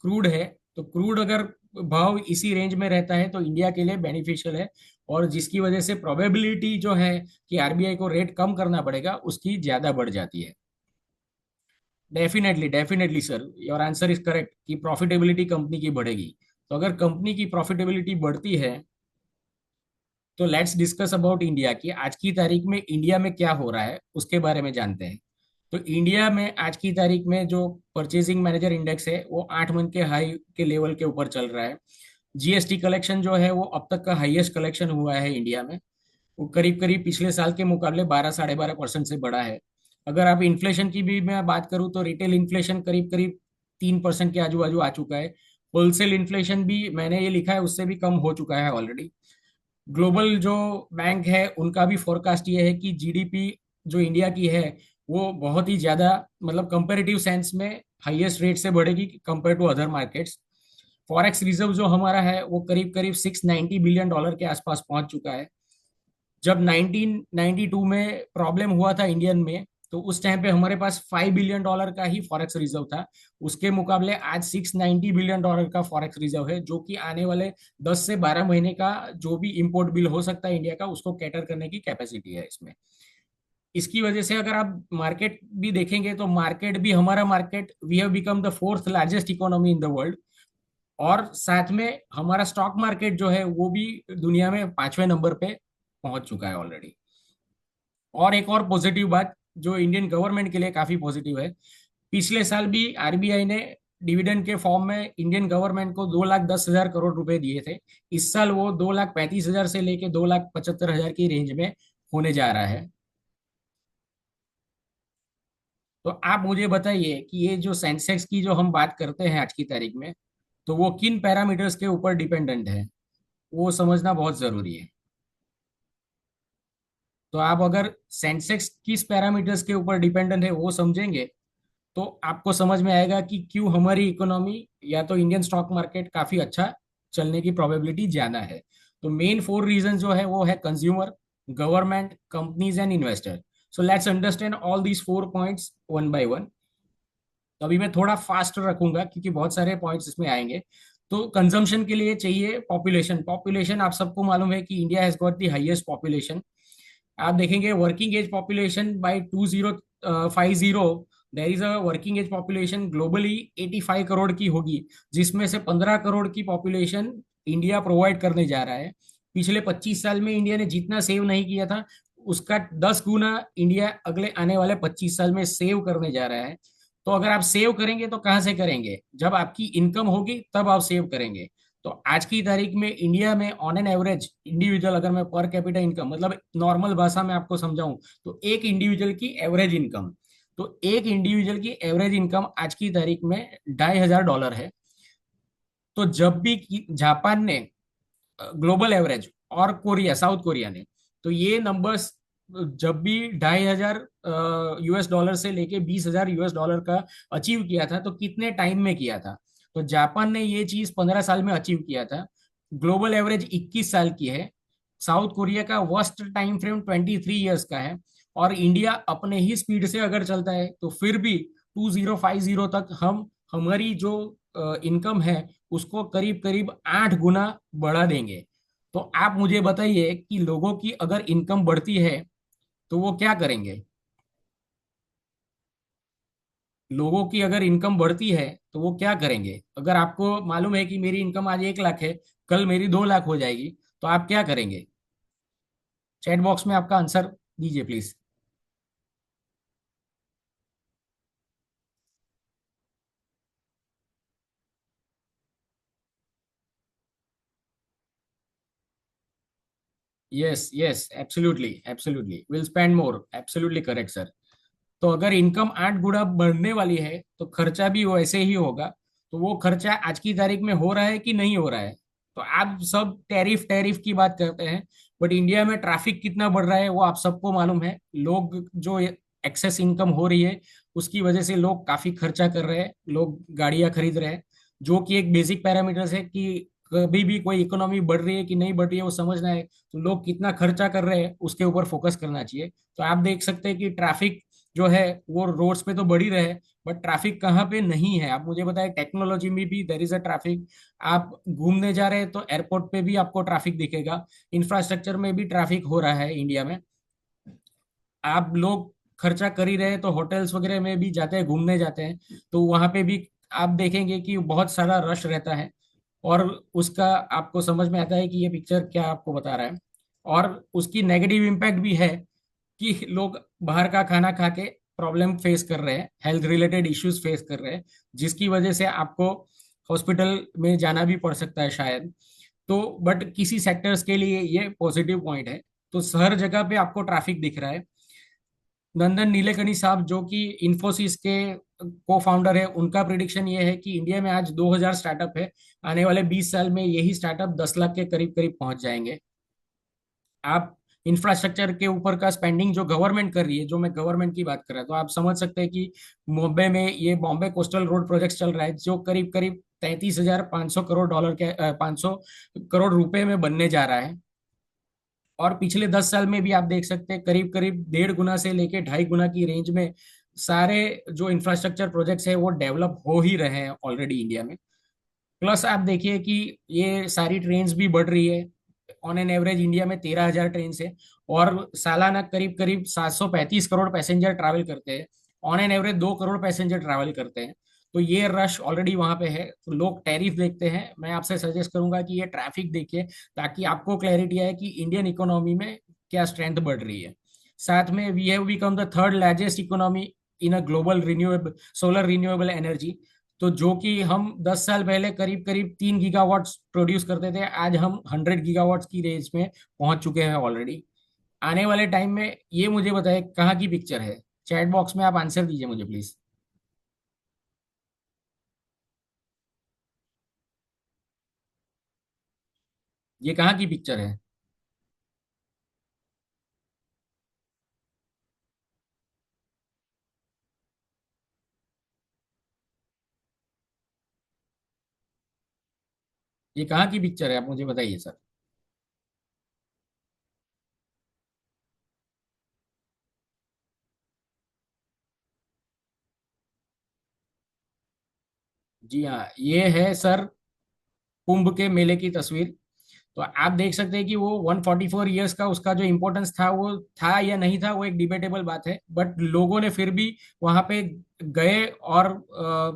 क्रूड है। तो क्रूड अगर भाव इसी रेंज में रहता है तो इंडिया के लिए बेनिफिशियल है। और जिसकी वजह से प्रोबेबिलिटी जो है कि आरबीआई को रेट कम करना पड़ेगा उसकी ज्यादा बढ़ जाती है। Definitely definitely sir, your answer is correct कि प्रॉफिटेबिलिटी कंपनी की बढ़ेगी। तो अगर कंपनी की प्रॉफिटेबिलिटी बढ़ती है तो लेट्स डिस्कस अबाउट इंडिया की आज की तारीख में इंडिया में क्या हो रहा है उसके बारे में जानते हैं। तो इंडिया में आज की तारीख में जो परचेजिंग मैनेजर इंडेक्स है वो 8 मंथ के हाई के लेवल के ऊपर चल रहा है। जीएसटी कलेक्शन जो है वो अब तक का हाईएस्ट कलेक्शन हुआ है इंडिया में। वो करीब करीब पिछले साल के मुकाबले 12 साढ़े 12% से बढ़ा है। अगर आप इन्फ्लेशन की भी मैं बात करूं तो रिटेल इन्फ्लेशन करीब करीब 3% के आजू बाजू आ चुका है। होलसेल इन्फ्लेशन भी मैंने ये लिखा है उससे भी कम हो चुका है ऑलरेडी। ग्लोबल जो बैंक है उनका भी फोरकास्ट ये है कि जीडीपी जो इंडिया की है वो बहुत ही ज्यादा, मतलब कंपेरेटिव सेंस में हाईएस्ट रेट से बढ़ेगी compare to other markets. Forex reserve जो हमारा है वो करीब करीब $690 बिलियन के आसपास पहुंच चुका है। जब 1992 में प्रॉब्लम हुआ था इंडियन में तो उस टाइम पे हमारे पास $5 बिलियन का ही फॉरेक्स रिजर्व था। उसके मुकाबले आज $690 बिलियन का फॉरेक्स रिजर्व है, जो कि आने वाले 10 से 12 महीने का जो भी इंपोर्ट बिल हो सकता है इंडिया का उसको कैटर करने की कैपेसिटी है इसमें। इसकी वजह से अगर आप मार्केट भी देखेंगे तो मार्केट भी हमारा market, we have become the fourth largest economy in the world. और साथ में हमारा स्टॉक मार्केट जो है वो भी दुनिया में 5वें नंबर पे पहुंच चुका है ऑलरेडी। और एक और पॉजिटिव बात जो इंडियन गवर्नमेंट के लिए काफी पॉजिटिव है, पिछले साल भी आरबीआई ने डिविडेंड के फॉर्म में इंडियन गवर्नमेंट को 2,10,000 करोड़ रुपए दिए थे। इस साल वो 2,35,000 से लेके 2,75,000 की रेंज में होने जा रहा है। तो आप मुझे बताइए कि ये जो सेंसेक्स की जो हम बात करते हैं आज की तारीख में, तो वो किन पैरामीटर्स के ऊपर डिपेंडेंट है, वो समझना बहुत जरूरी है। तो आप अगर सेंसेक्स किस पैरामीटर्स के ऊपर डिपेंडेंट है वो समझेंगे, तो आपको समझ में आएगा कि क्यों हमारी इकोनॉमी या तो इंडियन स्टॉक मार्केट काफी अच्छा चलने की प्रोबेबिलिटी ज्यादा है। तो मेन फोर रीजन जो है वो है consumer, government, companies and investor. So let's understand all these four points one by one. तो अभी मैं थोड़ा फास्ट रखूंगा क्योंकि बहुत सारे पॉइंट्स इसमें आएंगे। तो कंजम्पशन के लिए चाहिए पॉपुलेशन। पॉपुलेशन आप सबको मालूम है कि India has got the highest population. आप देखेंगे working age population by 2050 there is a working age population globally 85 crore की होगी, जिसमें से 15 करोड़ की पॉपुलेशन इंडिया प्रोवाइड करने जा रहा है। पिछले 25 साल में इंडिया ने जितना सेव नहीं किया था, उसका 10 गुना इंडिया अगले आने वाले 25 साल में सेव करने जा रहा है। तो अगर आप सेव करेंगे तो कहाँ से करेंगे? जब आपकी इनकम होगी तब आप सेव करेंगे। तो आज की तारीख में इंडिया में ऑन एन एवरेज इंडिविजुअल, अगर मैं पर कैपिटा इनकम मतलब नॉर्मल भाषा में आपको समझाऊं, तो एक इंडिविजुअल की एवरेज इनकम, तो एक इंडिविजुअल की एवरेज इनकम आज की तारीख में $2,500 है। तो जब भी जापान ने ग्लोबल एवरेज, और कोरिया, साउथ कोरिया ने, तो ये नंबर्स जब भी $2,500 से लेके $20,000 का अचीव किया था, तो कितने टाइम में किया था? तो जापान ने ये चीज 15 साल में अचीव किया था। ग्लोबल एवरेज 21 साल की है। साउथ कोरिया का वर्स्ट टाइम फ्रेम 23 ईयर्स का है। और इंडिया अपने ही स्पीड से अगर चलता है तो फिर भी 2050 तक हम हमारी जो इनकम है उसको करीब करीब 8 गुना बढ़ा देंगे। तो आप मुझे बताइए कि लोगों की अगर इनकम बढ़ती है तो वो क्या करेंगे? लोगों की अगर इनकम बढ़ती है तो वो क्या करेंगे? अगर आपको मालूम है कि मेरी इनकम आज 1 लाख है, कल मेरी 2 लाख हो जाएगी, तो आप क्या करेंगे? चैट बॉक्स में आपका आंसर दीजिए please. Yes yes, absolutely absolutely, will spend more, absolutely correct sir. तो अगर इनकम 8 गुना बढ़ने वाली है तो खर्चा भी वैसे ही होगा। तो वो खर्चा आज की तारीख में हो रहा है कि नहीं हो रहा है? तो आप सब टैरिफ टैरिफ की बात करते हैं, बट इंडिया में ट्रैफिक कितना बढ़ रहा है वो आप सबको मालूम है। लोग जो एक्सेस इनकम हो रही है उसकी वजह से लोग काफी खर्चा कर रहे हैं, लोग गाड़ियां खरीद रहे हैं, जो कि एक बेसिक पैरामीटर्स है कि कभी भी कोई इकोनॉमी बढ़ रही है कि नहीं बढ़ रही है वो समझना है, तो लोग कितना खर्चा कर रहे हैं उसके ऊपर फोकस करना चाहिए। तो आप देख सकते हैं कि ट्रैफिक जो है वो रोड्स पे तो बढ़ ही रहे, बट ट्रैफिक कहाँ पे नहीं है आप मुझे बताएं। टेक्नोलॉजी में भी देर इज अ ट्रैफिक। आप घूमने जा रहे हैं तो एयरपोर्ट पे भी आपको ट्रैफिक दिखेगा। इंफ्रास्ट्रक्चर में भी ट्रैफिक हो रहा है इंडिया में। आप लोग खर्चा कर ही रहे हैं तो होटल्स वगैरह में भी जाते हैं, घूमने जाते हैं, तो वहां पे भी आप देखेंगे कि बहुत सारा रश रहता है। और उसका आपको समझ में आता है कि ये पिक्चर क्या आपको बता रहा है। और उसकी नेगेटिव इम्पैक्ट भी है कि लोग बाहर का खाना खा के प्रॉब्लम फेस कर रहे हैं, हेल्थ रिलेटेड इश्यूज फेस कर रहे हैं, जिसकी वजह से आपको हॉस्पिटल में जाना भी पड़ सकता है शायद। तो बट किसी सेक्टर्स के लिए ये पॉजिटिव पॉइंट है। तो हर जगह पे आपको ट्रैफिक दिख रहा है। नंदन नीलेकणी साहब जो कि इंफोसिस के को फाउंडर है, उनका प्रिडिक्शन ये है कि इंडिया में आज 2,000 स्टार्टअप है, आने वाले 20 साल में यही स्टार्टअप 10 लाख के करीब करीब पहुंच जाएंगे। आप इंफ्रास्ट्रक्चर के ऊपर का स्पेंडिंग जो गवर्नमेंट कर रही है, जो मैं गवर्नमेंट की बात कर रहा हूँ, तो आप समझ सकते हैं कि मुंबई में ये बॉम्बे कोस्टल रोड प्रोजेक्ट चल रहा है जो करीब करीब 33,500 करोड़ के 500 करोड़ रुपए में बनने जा रहा है। और पिछले 10 साल में भी आप देख सकते हैं करीब करीब 1.5 गुना से लेके 2.5 गुना की रेंज में सारे जो इंफ्रास्ट्रक्चर प्रोजेक्ट्स है वो डेवलप हो ही रहे हैं ऑलरेडी इंडिया में। प्लस आप देखिए कि ये सारी ट्रेन्स भी बढ़ रही है। ऑन एन एवरेज इंडिया में 13,000 ट्रेन है, और सालाना करीब करीब 735 करोड़ पैसेंजर ट्रैवल करते हैं। On an average 2 crore passenger travel करते हैं। तो ये रश ऑलरेडी वहां पे है, तो लोग टैरिफ देखते हैं। मैं आपसे सजेस्ट करूंगा कि ये ट्रैफिक देखिए, ताकि आपको क्लैरिटी आए कि इंडियन इकोनॉमी में क्या स्ट्रेंथ बढ़ रही है। साथ में we have become the third largest economy in a global renewable solar renewable energy. तो जो कि हम 10 साल पहले करीब करीब 3 गीगावाट्स प्रोड्यूस करते थे, आज हम 100 गीगावाट्स की रेंज में पहुंच चुके हैं ऑलरेडी। आने वाले टाइम में ये मुझे बताए कहाँ की पिक्चर है? चैट बॉक्स में आप आंसर दीजिए मुझे प्लीज। ये कहाँ की पिक्चर है? ये कहाँ की पिक्चर है, आप मुझे बताइए सर। जी हाँ, ये है सर कुंभ के मेले की तस्वीर। तो आप देख सकते हैं कि वो 144 ईयर्स का उसका जो इम्पोर्टेंस था वो था या नहीं था, वो एक डिबेटेबल बात है, बट लोगों ने फिर भी वहां पे गए। और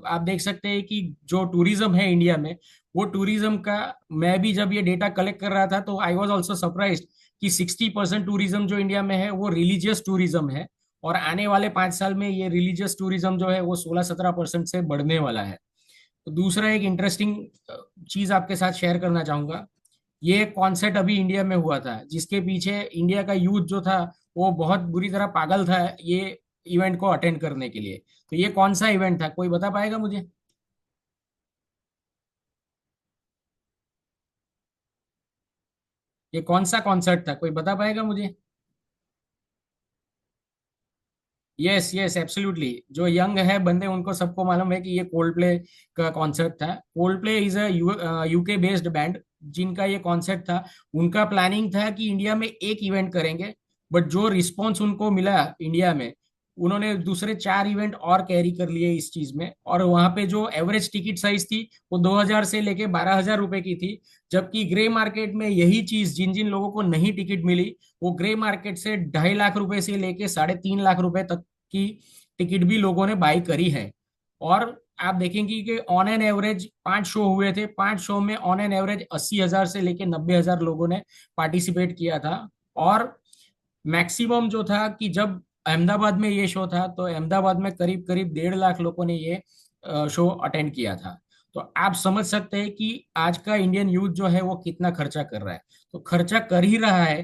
आप देख सकते हैं कि जो टूरिज्म है इंडिया में, वो टूरिज्म का, मैं भी जब ये डेटा कलेक्ट कर रहा था तो आई वॉज ऑल्सो सरप्राइज कि 60% टूरिज्म जो इंडिया में है वो रिलीजियस टूरिज्म है। और आने वाले 5 साल में ये रिलीजियस टूरिज्म जो है वो 16-17% से बढ़ने वाला है। तो दूसरा एक इंटरेस्टिंग चीज आपके साथ शेयर करना चाहूंगा। ये कॉन्सेप्ट अभी इंडिया में हुआ था जिसके पीछे इंडिया का यूथ जो था वो बहुत बुरी तरह पागल था ये इवेंट को अटेंड करने के लिए। तो ये कौन सा इवेंट था, कोई बता पाएगा मुझे? ये कौन सा कॉन्सर्ट था, कोई बता पाएगा मुझे? यस यस एब्सोल्युटली, जो यंग है बंदे उनको सबको मालूम है कि ये कोल्ड प्ले का कॉन्सर्ट था। Cold play is a UK based band जिनका ये कॉन्सर्ट था। उनका प्लानिंग था कि इंडिया में एक इवेंट करेंगे, बट जो रिस्पॉन्स उनको मिला इंडिया में, उन्होंने दूसरे 4 इवेंट और कैरी कर लिए इस चीज में। और वहां पे जो एवरेज टिकट साइज थी वो 2,000 से लेके 12,000 रुपए की थी। जबकि ग्रे मार्केट में यही चीज जिन जिन लोगों को नहीं टिकट मिली, वो ग्रे मार्केट से 2.5 लाख रुपए से लेके 3.5 लाख रुपए तक की टिकट भी लोगों ने बाई करी है। और आप देखेंगे कि ऑन एन एवरेज 5 शो हुए थे, 5 शो में ऑन एन एवरेज 80,000 से लेके 90,000 लोगों ने पार्टिसिपेट किया था। और मैक्सिमम जो था कि जब अहमदाबाद में ये शो था तो अहमदाबाद में करीब करीब 1.5 लाख लोगों ने ये शो अटेंड किया था। तो आप समझ सकते हैं कि आज का इंडियन यूथ जो है वो कितना खर्चा कर रहा है। तो खर्चा कर ही रहा है,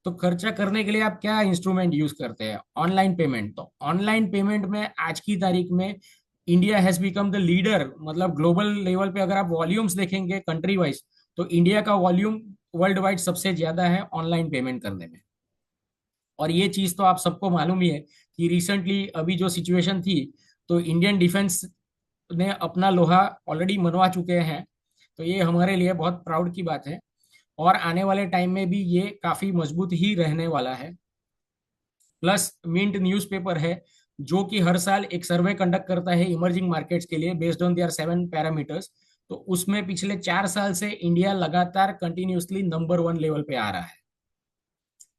तो खर्चा करने के लिए आप क्या इंस्ट्रूमेंट यूज करते हैं? Online payment. तो ऑनलाइन पेमेंट में आज की तारीख में India has become the leader. मतलब ग्लोबल लेवल पे अगर आप वॉल्यूम्स देखेंगे कंट्री वाइज, तो इंडिया का वॉल्यूम वर्ल्ड वाइड सबसे ज्यादा है ऑनलाइन पेमेंट करने में। और ये चीज तो आप सबको मालूम ही है कि रिसेंटली अभी जो सिचुएशन थी, तो इंडियन डिफेंस ने अपना लोहा ऑलरेडी मनवा चुके हैं। तो ये हमारे लिए बहुत प्राउड की बात है। और आने वाले टाइम में भी ये काफी मजबूत ही रहने वाला है। प्लस मिंट न्यूज़पेपर है जो कि हर साल एक सर्वे कंडक्ट करता है इमर्जिंग मार्केट्स के लिए बेस्ड ऑन देयर 7 पैरामीटर्स। तो उसमें पिछले 4 साल से इंडिया लगातार कंटिन्यूसली नंबर 1 लेवल पे आ रहा है।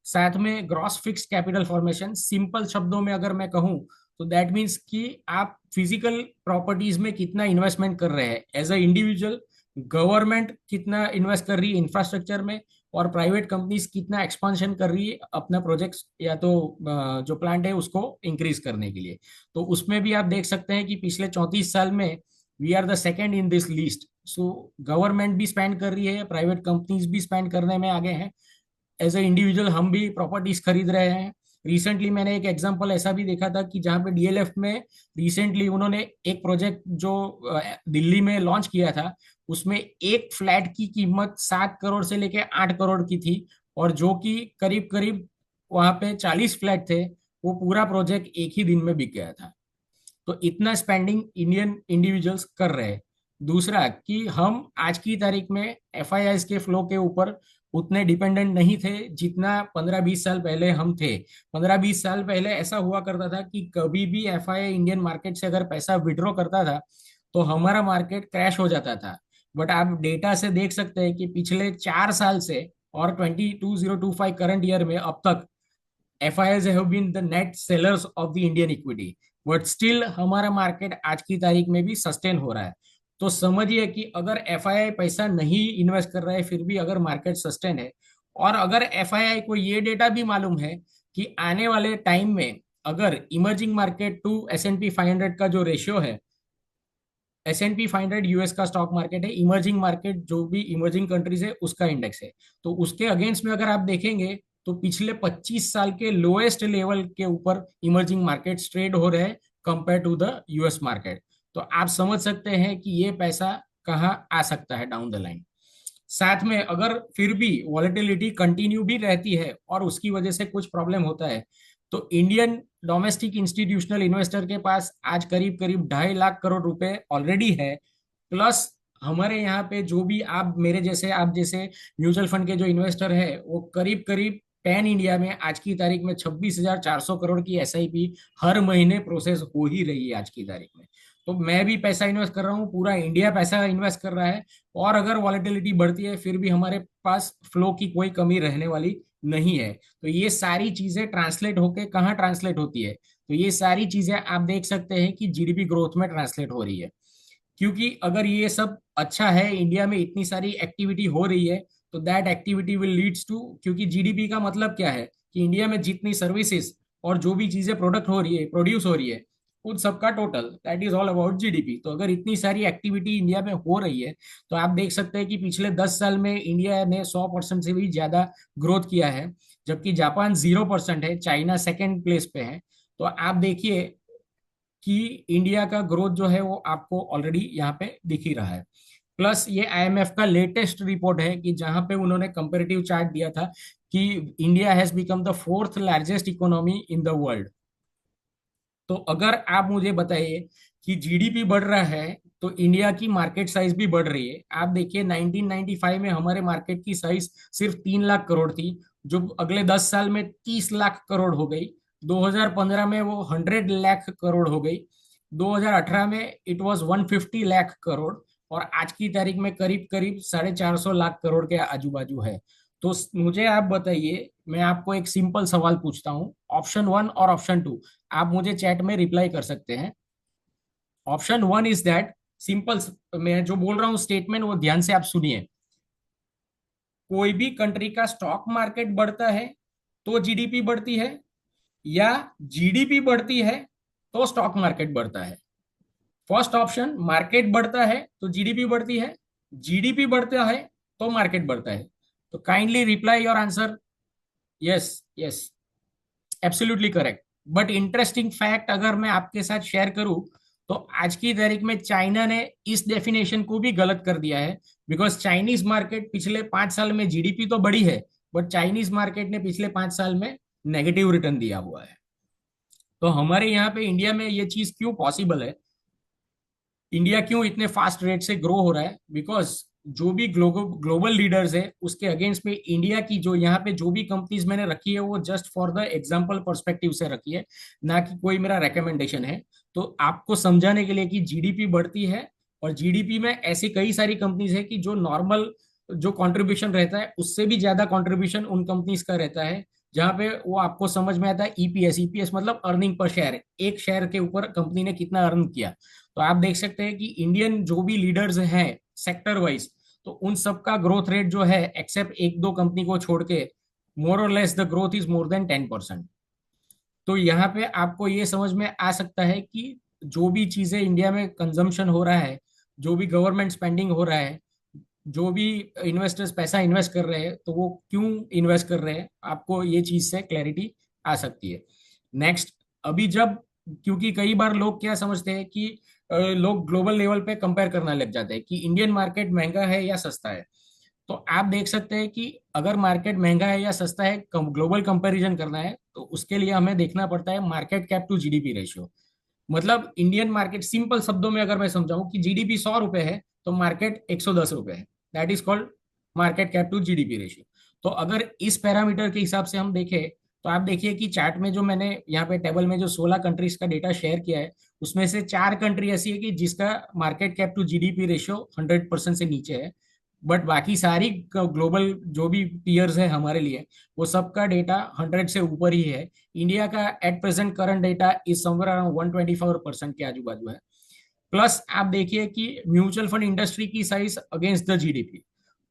साथ में gross fix capital formation, simple शब्दों में अगर मैं कहूं तो दैट मीन्स कि आप फिजिकल प्रॉपर्टीज में कितना इन्वेस्टमेंट कर रहे हैं एज अ इंडिविजुअल, गवर्नमेंट कितना इन्वेस्ट कर रही है इंफ्रास्ट्रक्चर में, और प्राइवेट कंपनीज कितना एक्सपांशन कर रही है अपना प्रोजेक्ट्स या तो जो प्लांट है उसको इंक्रीज करने के लिए। तो उसमें भी आप देख सकते हैं कि पिछले 34 साल में we are the second in this list. So government भी स्पेंड कर रही है, प्राइवेट कंपनीज भी स्पेंड करने में आगे हैं, एज ए इंडिविजुअल हम भी प्रॉपर्टीज खरीद रहे हैं। रिसेंटली मैंने एक एग्जांपल ऐसा भी देखा था कि जहाँ पे डीएलएफ में रिसेंटली उन्होंने एक प्रोजेक्ट जो दिल्ली में लॉन्च किया था, उसमें एक फ्लैट की कीमत 7 करोड़ से लेके 8 करोड़ की थी। और जो कि करीब करीब वहां पे 40 फ्लैट थे, वो पूरा प्रोजेक्ट एक ही दिन में बिक गया था। तो इतना स्पेंडिंग इंडियन इंडिविजुअल्स कर रहे हैं। दूसरा कि हम आज की तारीख में एफआईआई के फ्लो के ऊपर उतने डिपेंडेंट नहीं थे जितना 15-20 साल पहले हम थे। 15-20 साल पहले ऐसा हुआ करता था कि कभी भी एफआईआई इंडियन मार्केट से अगर पैसा विड्रॉ करता था तो हमारा मार्केट क्रैश हो जाता था। बट आप डेटा से देख सकते हैं कि पिछले 4 साल से और 2025 करंट ईयर में अब तक FIs have been the net sellers of the Indian equity, but still हमारा मार्केट आज की तारीख में भी सस्टेन हो रहा है। तो समझिए कि अगर FII पैसा नहीं इन्वेस्ट कर रहा है फिर भी अगर मार्केट सस्टेन है, और अगर FII को ये डेटा भी मालूम है कि आने वाले टाइम में अगर इमर्जिंग मार्केट टू S&P 500 का जो रेशियो है, S&P 500 यूएस का स्टॉक मार्केट है, इमर्जिंग मार्केट जो भी इमर्जिंग कंट्रीज है उसका इंडेक्स है। तो उसके अगेंस्ट में अगर आप देखेंगे तो पिछले 25 साल के लोएस्ट लेवल के ऊपर इमर्जिंग मार्केट्स ट्रेड हो रहे हैं compare to the US market. तो आप समझ सकते हैं कि ये पैसा कहाँ आ सकता है डाउन द लाइन। साथ में अगर फिर भी वॉलेटिलिटी कंटिन्यू भी रहती है और उसकी वजह से कुछ प्रॉब्लम होता है, तो इंडियन डोमेस्टिक इंस्टीट्यूशनल इन्वेस्टर के पास आज करीब करीब 2.5 लाख करोड़ रुपए ऑलरेडी है। प्लस हमारे यहाँ पे जो भी आप मेरे जैसे आप जैसे म्यूचुअल फंड के जो इन्वेस्टर है, वो करीब करीब पैन इंडिया में आज की तारीख में 26,400 करोड़ की एसआईपी हर महीने प्रोसेस हो ही रही है आज की तारीख में। तो मैं भी पैसा इन्वेस्ट कर रहा हूँ, पूरा इंडिया पैसा इन्वेस्ट कर रहा है। और अगर वॉलेटिलिटी बढ़ती है फिर भी हमारे पास फ्लो की कोई कमी रहने वाली नहीं है। तो ये सारी चीजें ट्रांसलेट होके कहाँ ट्रांसलेट होती है, तो ये सारी चीजें आप देख सकते हैं कि जीडीपी ग्रोथ में ट्रांसलेट हो रही है। क्योंकि अगर ये सब अच्छा है, इंडिया में इतनी सारी एक्टिविटी हो रही है, तो that activity will leads to, क्योंकि जीडीपी का मतलब क्या है कि इंडिया में जितनी सर्विसेज और जो भी चीजें प्रोडक्ट हो रही है, प्रोड्यूस हो रही है, उन सबका total, that is all about GDP. तो अगर इतनी सारी एक्टिविटी इंडिया में हो रही है, तो आप देख सकते हैं कि पिछले 10 साल में इंडिया ने 100% से भी ज्यादा ग्रोथ किया है, जबकि जापान 0% है, चाइना सेकेंड प्लेस पे है। तो आप देखिए कि इंडिया का ग्रोथ जो है वो आपको ऑलरेडी यहाँ पे दिख ही रहा है। प्लस ये आईएमएफ का लेटेस्ट रिपोर्ट है कि जहां पे उन्होंने कंपेरेटिव चार्ट दिया था कि India has become the fourth largest economy in the world. तो अगर आप मुझे बताइए कि जीडीपी बढ़ रहा है तो इंडिया की मार्केट साइज भी बढ़ रही है। आप देखिए 1995 में हमारे मार्केट की साइज सिर्फ 3 लाख करोड़ थी, जो अगले 10 साल में 30 लाख करोड़ हो गई। 2015 में वो 100 लाख करोड़ हो गई। 2018 में इट वाज 150 लाख करोड़। और आज की तारीख में करीब करीब 450 लाख करोड़ के आजू बाजू है। तो मुझे आप बताइए, मैं आपको एक सिंपल सवाल पूछता हूँ, ऑप्शन वन और ऑप्शन टू, आप मुझे चैट में रिप्लाई कर सकते हैं। Option one is that simple, मैं जो बोल रहा हूँ स्टेटमेंट वो ध्यान से आप सुनिए। कोई भी कंट्री का स्टॉक मार्केट बढ़ता है तो जीडीपी बढ़ती है, या जीडीपी बढ़ती है तो स्टॉक मार्केट बढ़ता है। फर्स्ट ऑप्शन, मार्केट बढ़ता है तो जीडीपी बढ़ती है, जीडीपी बढ़ता है तो मार्केट बढ़ता है। तो kindly reply your answer. Yes, yes, absolutely correct. But interesting fact अगर मैं आपके साथ शेयर करूं, तो आज की तारीख में चाइना ने इस डेफिनेशन को भी गलत कर दिया है। बिकॉज चाइनीज मार्केट पिछले 5 साल में जीडीपी तो बढ़ी है, बट चाइनीज मार्केट ने पिछले 5 साल में नेगेटिव रिटर्न दिया हुआ है। तो हमारे यहाँ पे इंडिया में ये चीज क्यों पॉसिबल है, इंडिया क्यों इतने फास्ट रेट से ग्रो हो रहा है? बिकॉज जो भी ग्लोबल लीडर्स है उसके अगेंस्ट में इंडिया की जो यहाँ पे जो भी कंपनीज मैंने रखी है वो just for the example perspective से रखी है, ना कि कोई मेरा रेकमेंडेशन है। तो आपको समझाने के लिए कि जीडीपी बढ़ती है, और जीडीपी में ऐसी कई सारी कंपनीज है कि जो नॉर्मल जो कंट्रीब्यूशन रहता है उससे भी ज्यादा कंट्रीब्यूशन उन कंपनीज का रहता है, जहां पे वो आपको समझ में आता है ईपीएस। ईपीएस मतलब अर्निंग पर शेयर, एक शेयर के ऊपर कंपनी ने कितना अर्न किया। तो आप देख सकते हैं कि इंडियन जो भी लीडर्स हैं सेक्टर वाइज, तो उन सबका ग्रोथ रेट जो है एक्सेप्ट एक दो कंपनी को छोड़ के, मोर और less the growth is more than 10%। तो यहाँ पे आपको ये समझ में आ सकता है कि जो भी चीजें इंडिया में कंजम्पशन हो रहा है, जो भी गवर्नमेंट स्पेंडिंग हो रहा है, जो भी इन्वेस्टर्स पैसा इन्वेस्ट कर रहे हैं, तो वो क्यों इन्वेस्ट कर रहे हैं, आपको ये चीज से क्लैरिटी आ सकती है। नेक्स्ट, अभी जब, क्योंकि कई बार लोग क्या समझते हैं कि लोग ग्लोबल लेवल पे कंपेयर करना लग जाते हैं कि इंडियन मार्केट महंगा है या सस्ता है। तो आप देख सकते हैं कि अगर मार्केट महंगा है या सस्ता है, ग्लोबल कंपैरिजन करना है, तो उसके लिए हमें देखना पड़ता है market cap to GDP ratio. मतलब इंडियन मार्केट, सिंपल शब्दों में अगर मैं समझाऊं कि जीडीपी 100 रुपए है तो मार्केट 110 रुपए है, that is called market cap to GDP ratio. तो अगर इस पैरामीटर के हिसाब से हम देखें, तो आप देखिए कि चार्ट में जो मैंने यहाँ पे टेबल में जो 16 कंट्रीज का डेटा शेयर किया है, उसमें से 4 कंट्री ऐसी है कि जिसका market cap to GDP ratio 100% से नीचे है। बट बाकी सारी ग्लोबल जो भी पीयर्स है हमारे लिए, वो सबका डेटा 100 से ऊपर ही है। इंडिया का at present current data is somewhere around 124% के आजू बाजू है। प्लस आप देखिए कि म्यूचुअल फंड इंडस्ट्री की साइज अगेंस्ट द जीडीपी,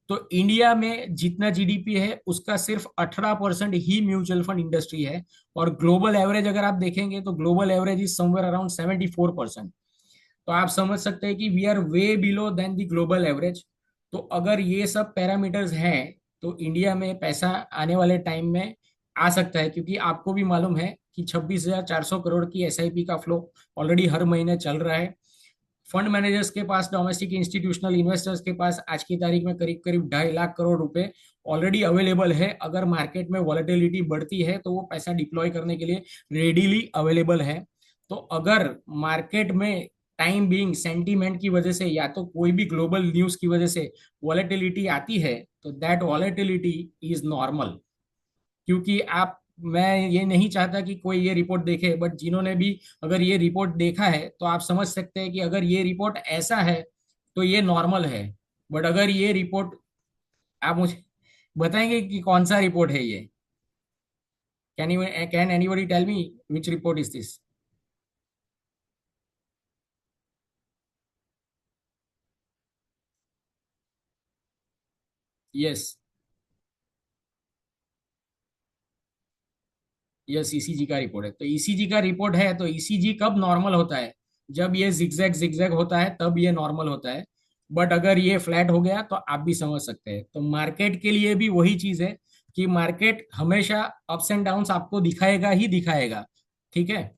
तो इंडिया में जितना जीडीपी है उसका सिर्फ 18% ही म्यूचुअल फंड इंडस्ट्री है। और ग्लोबल एवरेज अगर आप देखेंगे तो global average is somewhere around 74%। तो आप समझ सकते हैं कि we are way below than the global average. तो अगर ये सब पैरामीटर्स हैं, तो इंडिया में पैसा आने वाले टाइम में आ सकता है, क्योंकि आपको भी मालूम है कि 26,400 करोड़ की एसआईपी का फ्लो ऑलरेडी हर महीने चल रहा है। फंड मैनेजर्स के पास, डोमेस्टिक इंस्टीट्यूशनल इन्वेस्टर्स के पास आज की तारीख में करीब करीब 2.5 लाख करोड़ रुपए ऑलरेडी अवेलेबल है। अगर मार्केट में वॉलेटिलिटी बढ़ती है तो वो पैसा डिप्लॉय करने के लिए रेडीली अवेलेबल है। तो अगर मार्केट में टाइम बीइंग सेंटीमेंट की वजह से या तो कोई भी ग्लोबल न्यूज की वजह से वॉलेटिलिटी आती है, तो दैट वॉलेटिलिटी इज नॉर्मल। क्योंकि आप, मैं ये नहीं चाहता कि कोई ये रिपोर्ट देखे, बट जिन्होंने भी अगर ये रिपोर्ट देखा है तो आप समझ सकते हैं कि अगर ये रिपोर्ट ऐसा है तो ये नॉर्मल है। बट अगर ये रिपोर्ट, आप मुझे बताएंगे कि कौन सा रिपोर्ट है ये? Can anybody tell me which report is this? Yes, yes, ECG का रिपोर्ट है। तो ईसीजी का रिपोर्ट है तो ईसीजी कब नॉर्मल होता है? जब ये जिगजैग जिगजैग होता है तब ये नॉर्मल होता है। बट अगर ये फ्लैट हो गया तो आप भी समझ सकते हैं। तो मार्केट के लिए भी वही चीज है कि मार्केट हमेशा अप्स एंड डाउन्स आपको दिखाएगा ही दिखाएगा। ठीक है,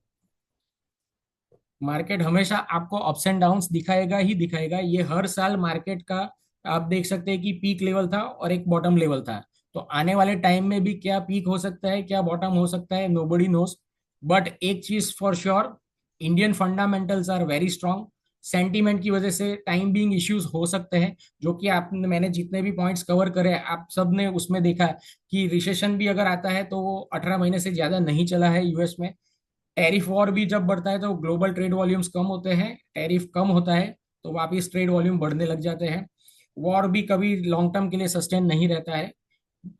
मार्केट हमेशा आपको अप्स एंड डाउन्स दिखाएगा ही दिखाएगा। ये हर साल मार्केट का आप देख सकते हैं कि पीक लेवल था और एक बॉटम लेवल था। तो आने वाले टाइम में भी क्या पीक हो सकता है, क्या बॉटम हो सकता है, नोबडी नोस। बट एक चीज for sure, Indian fundamentals are very strong. Sentiment की वजह से टाइम बीइंग इश्यूज हो सकते हैं, जो कि आपने, मैंने जितने भी पॉइंट्स कवर करे आप सब ने उसमें देखा कि रिसेशन भी अगर आता है तो वो 18 महीने से ज्यादा नहीं चला है यूएस में। टैरिफ वॉर भी जब बढ़ता है तो ग्लोबल ट्रेड वॉल्यूम्स कम होते हैं, टैरिफ कम होता है तो वापिस ट्रेड वॉल्यूम बढ़ने लग जाते हैं। वॉर भी कभी लॉन्ग टर्म के लिए सस्टेन नहीं रहता है।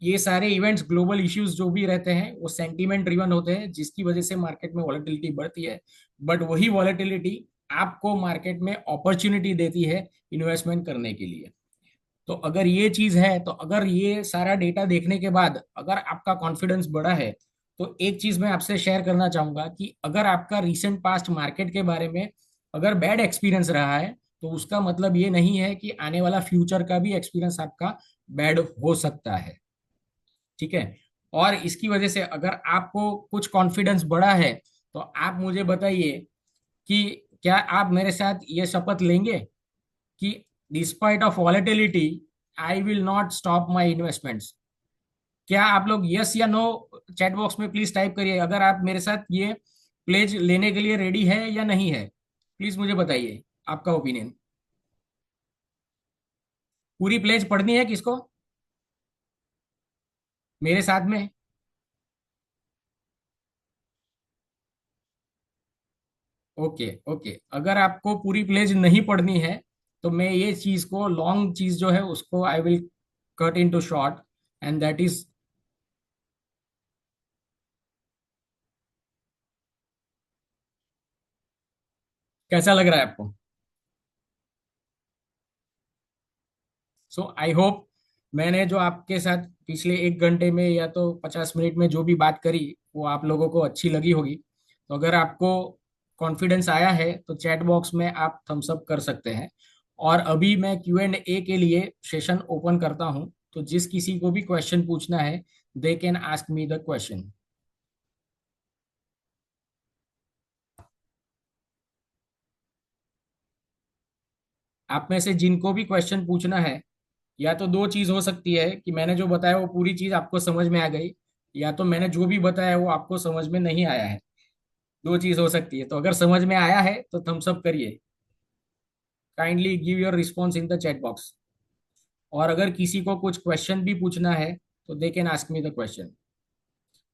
ये सारे इवेंट्स, ग्लोबल इश्यूज जो भी रहते हैं वो सेंटीमेंट ड्रिवन होते हैं, जिसकी वजह से मार्केट में वॉलेटिलिटी बढ़ती है। बट वही वॉलेटिलिटी आपको मार्केट में अपॉर्चुनिटी देती है इन्वेस्टमेंट करने के लिए। तो अगर ये चीज है, तो अगर ये सारा डेटा देखने के बाद अगर आपका कॉन्फिडेंस बढ़ा है, तो एक चीज मैं आपसे शेयर करना चाहूंगा कि अगर आपका रीसेंट पास्ट मार्केट के बारे में अगर बैड एक्सपीरियंस रहा है, तो उसका मतलब ये नहीं है कि आने वाला फ्यूचर का भी एक्सपीरियंस आपका बैड हो सकता है। ठीक है, और इसकी वजह से अगर आपको कुछ कॉन्फिडेंस बढ़ा है, तो आप मुझे बताइए कि क्या आप मेरे साथ ये शपथ लेंगे कि despite of volatility I will not stop my investments? क्या आप लोग यस या नो चैट बॉक्स में प्लीज टाइप करिए, अगर आप मेरे साथ ये प्लेज लेने के लिए रेडी है या नहीं है। प्लीज मुझे बताइए आपका ओपिनियन। पूरी प्लेज पढ़नी है किसको? मेरे साथ में? ओके, ओके, अगर आपको पूरी प्लेज नहीं पढ़नी है तो मैं ये चीज को, लॉन्ग चीज जो है उसको I will cut in to short, and that is, कैसा लग रहा है आपको? सो आई होप मैंने जो आपके साथ पिछले 1 घंटे में या तो 50 मिनट में जो भी बात करी वो आप लोगों को अच्छी लगी होगी। तो अगर आपको कॉन्फिडेंस आया है तो चैट बॉक्स में आप थम्स अप कर सकते हैं। और अभी मैं Q&A के लिए सेशन ओपन करता हूं, तो जिस किसी को भी क्वेश्चन पूछना है, दे can ask me the question. आप में से जिनको भी क्वेश्चन पूछना है, या तो दो चीज हो सकती है कि मैंने जो बताया वो पूरी चीज आपको समझ में आ गई, या तो मैंने जो भी बताया वो आपको समझ में नहीं आया है। दो चीज हो सकती है। तो अगर समझ में आया है तो थम्स अप करिए। Kindly give your response in the chat box. और अगर किसी को कुछ क्वेश्चन भी पूछना है तो they can ask me the question.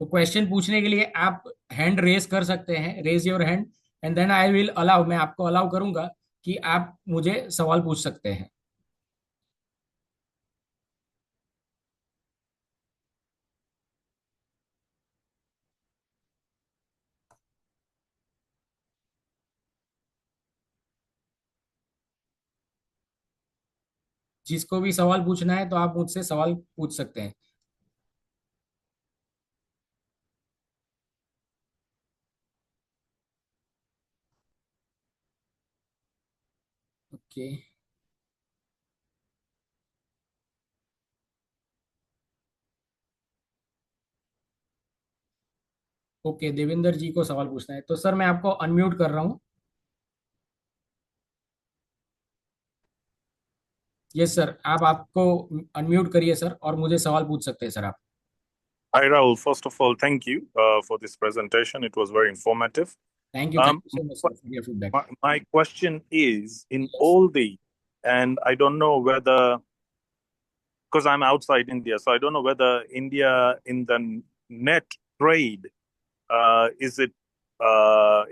तो क्वेश्चन पूछने के लिए आप हैंड रेज कर सकते हैं, raise your hand, and then I will allow, मैं आपको अलाउ करूंगा कि आप मुझे सवाल पूछ सकते हैं। जिसको भी सवाल पूछना है तो आप मुझसे सवाल पूछ सकते हैं। ओके, ओके, देवेंद्र जी को सवाल पूछना है, तो सर मैं आपको अनम्यूट कर रहा हूँ। यस सर, आप आपको अनम्यूट करिए सर, और मुझे सवाल पूछ सकते हैं सर आप। Hi, Rahul. First of all, thank you for this presentation. It was very informative. Thank Um, you so much sir for your feedback. my question is in yes. all the, and I don't know whether, because I'm outside India, so I don't know whether India in the net trade, is it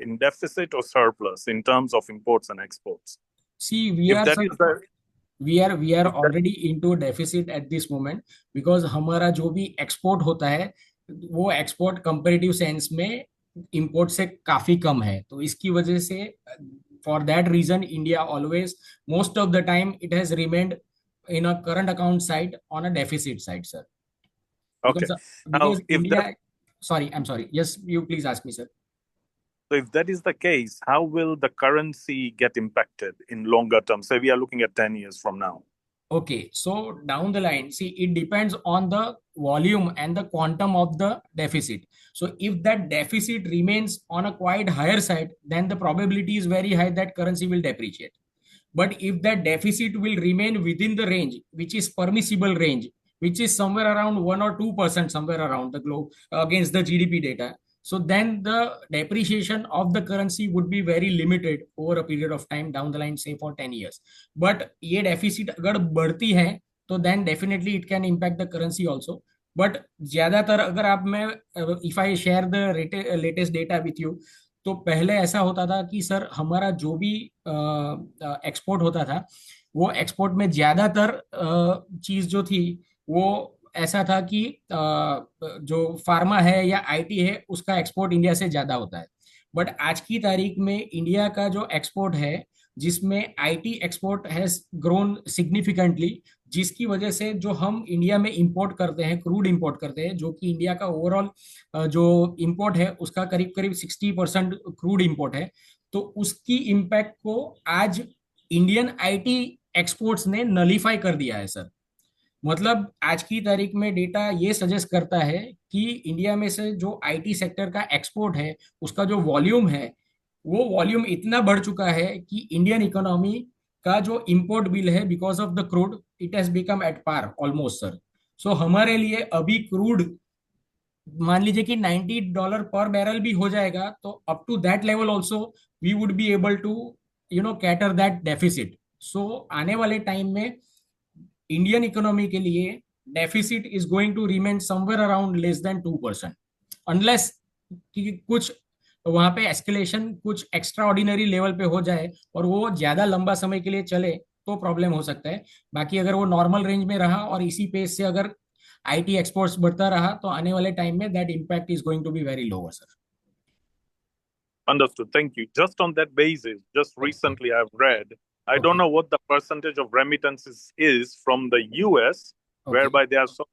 in deficit or surplus in terms of imports and exports? See we If are that सर, is the, we are if that, already into deficit at this moment, because हमारा जो भी export होता है वो export comparative sense में import से काफी कम है, तो इसकी वजह से for that reason India always most of the time it has remained in a current account side on a deficit side sir, okay. Because Now, because India, sorry I am sorry, yes you please ask me sir. so if that is the case, how will the currency get impacted in longer term? Say we are looking at 10 years from now. Okay, so down the line, see, it depends on the volume and the quantum of the deficit. So if that deficit remains on a quite higher side, then the probability is very high that currency will depreciate. But if that deficit will remain within the range, which is permissible range, which is somewhere around 1 or 2%, somewhere around the globe against the GDP data, so then the depreciation of the currency would be very limited over a period of time down the line, say for 10 years. But ये deficit अगर बढ़ती है तो then definitely it can impact the currency also. But ज्यादातर अगर आप, मैं if I share the latest data with you, तो पहले ऐसा होता था कि सर हमारा जो भी एक्सपोर्ट होता था, वो एक्सपोर्ट में ज्यादातर चीज जो थी वो ऐसा था कि जो फार्मा है या आईटी है उसका एक्सपोर्ट इंडिया से ज्यादा होता है। बट आज की तारीख में इंडिया का जो एक्सपोर्ट है, जिसमें IT export has grown significantly, जिसकी वजह से जो हम इंडिया में इंपोर्ट करते हैं, क्रूड इंपोर्ट करते हैं, जो कि इंडिया का ओवरऑल जो इंपोर्ट है उसका करीब करीब 60% क्रूड इंपोर्ट है, तो उसकी इम्पैक्ट को आज इंडियन आईटी एक्सपोर्ट्स ने नलीफाई कर दिया है सर। मतलब आज की तारीख में डेटा ये सजेस्ट करता है कि इंडिया में से जो आईटी सेक्टर का एक्सपोर्ट है, उसका जो वॉल्यूम है, वो वॉल्यूम इतना बढ़ चुका है कि इंडियन इकोनॉमी का जो इंपोर्ट बिल है because of the crude, it has become at par almost sir. So हमारे लिए अभी क्रूड मान लीजिए कि $90 पर बैरल भी हो जाएगा, तो up to that level also we would be able to cater that deficit. So आने वाले टाइम में इंडियन इकोनॉमी के लिए deficit is going to remain somewhere around less than 2%, unless कि कुछ वहां पे एस्केलेशन कुछ एक्स्ट्रा ऑर्डिनरी लेवल पे हो जाए और वो ज्यादा लंबा समय के लिए चले, तो प्रॉब्लम हो सकता है। बाकी अगर वो नॉर्मल रेंज में रहा और इसी पेस से अगर आईटी एक्सपोर्ट्स बढ़ता रहा, तो आने वाले टाइम में that impact is going to be very lower sir. Understood. Thank you. Just on that basis, just okay. recently I've read, I don't okay. know what the percentage of remittances is from the US, okay. whereby there are some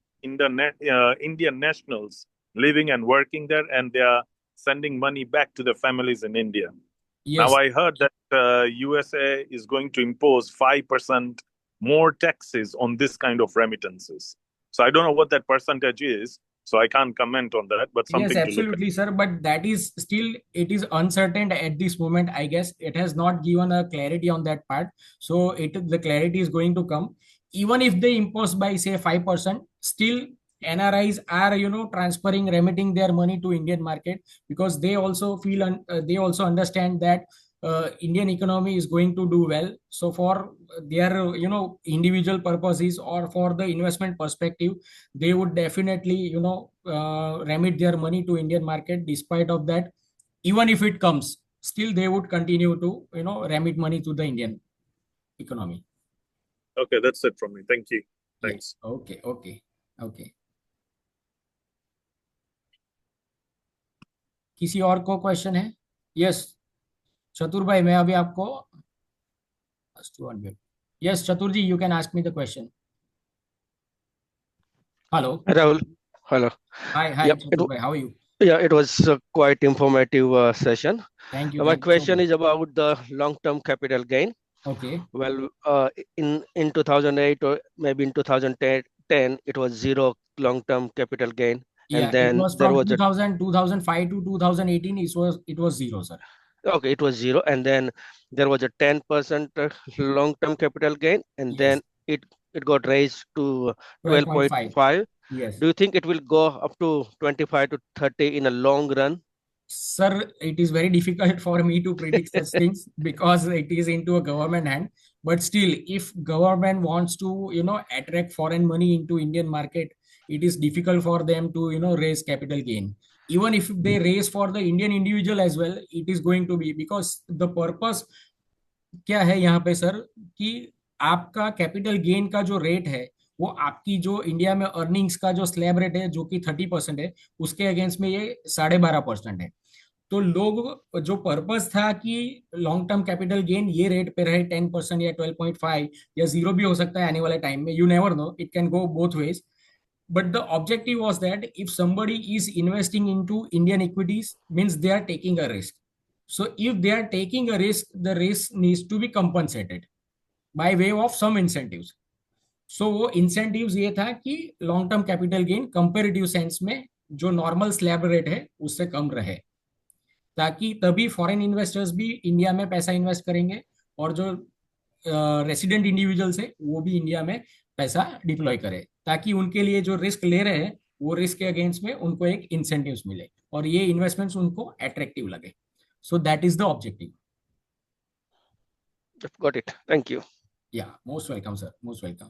Indian nationals living and working there, and they are sending money back to their families in India. Now, yes. I heard that USA is going to impose 5% more taxes on this kind of remittances. So I don't know what that percentage is, so I can't comment on that, but Yes, something to look at. absolutely, sir. But that is still, it is uncertain at this moment. I guess it has not given a clarity on that part. So the clarity is going to come. Even if they impose by say 5%, still NRIs are transferring, remitting their money to Indian market, because they also feel they also understand that Indian economy is going to do well. So for their individual purposes or for the investment perspective, they would definitely remit their money to Indian market. Despite of that, even if it comes, still they would continue to remit money to the Indian economy. Okay, that's it from me. Thank you. Yes. Thanks. Okay. Okay. Okay. किसी और को question है? Yes, चतुर भाई, मैं अभी आपको 200। Yes Chatur ji, you can ask me the question. Hello. Rahul, hello. Hi hi Yep, Chatur भाई, how are you? it was a quite informative session. My thank you so question much. is about the long-term capital gain. Okay. Well, in 2008 or maybe in 2010, it was zero long-term capital gain, Yeah, and it then was there from was a 2005 to 2018. It was zero, sir. okay, it was zero, and then there was a 10% long-term capital gain, and Yes, then it got raised to 12.5. 12.5. Yes. Do you think it will go up to 25 to 30 in a long run? Sir, it is very difficult for me to predict such things because it is into a government hand. But still, if government wants to, attract foreign money into Indian market, it is difficult for them to, raise capital gain. Even if they raise for the Indian individual as well, it is going to be because the purpose क्या है यहाँ पे sir कि आपका capital gain का जो rate है वो आपकी जो इंडिया में अर्निंग्स का जो स्लैब रेट है जो कि 30% है उसके अगेंस्ट में ये 12.5% है। तो लोग जो पर्पस था कि लॉन्ग टर्म कैपिटल गेन ये रेट पे रहे 10% या 12.5 या जीरो भी हो सकता है आने वाले टाइम में, you never know, it can go both ways. But the objective was that if somebody is investing into Indian equities means they are taking a risk. So if they are taking a risk, the risk needs to be compensated by way of some incentives. So वो incentives ये था कि long term capital gain comparative sense में जो normal slab rate है उससे कम रहे, ताकि तभी फॉरेन इन्वेस्टर्स भी इंडिया में पैसा इन्वेस्ट करेंगे और जो रेसिडेंट इंडिविजुअल्स है वो भी इंडिया में पैसा डिप्लॉय करे, ताकि उनके लिए जो रिस्क ले रहे हैं वो रिस्क के अगेंस्ट में उनको एक इंसेंटिव्स मिले और ये इन्वेस्टमेंट्स उनको अट्रैक्टिव लगे। So that is the objective. Got it. Thank you. Yeah, most welcome, sir. Most welcome.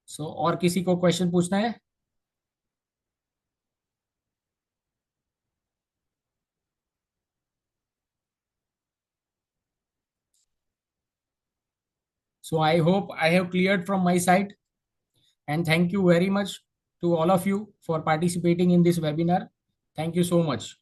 So, और किसी को क्वेश्चन पूछना है? So, I hope I have cleared from my side, and thank you very much to all of you for participating in this webinar. Thank you so much.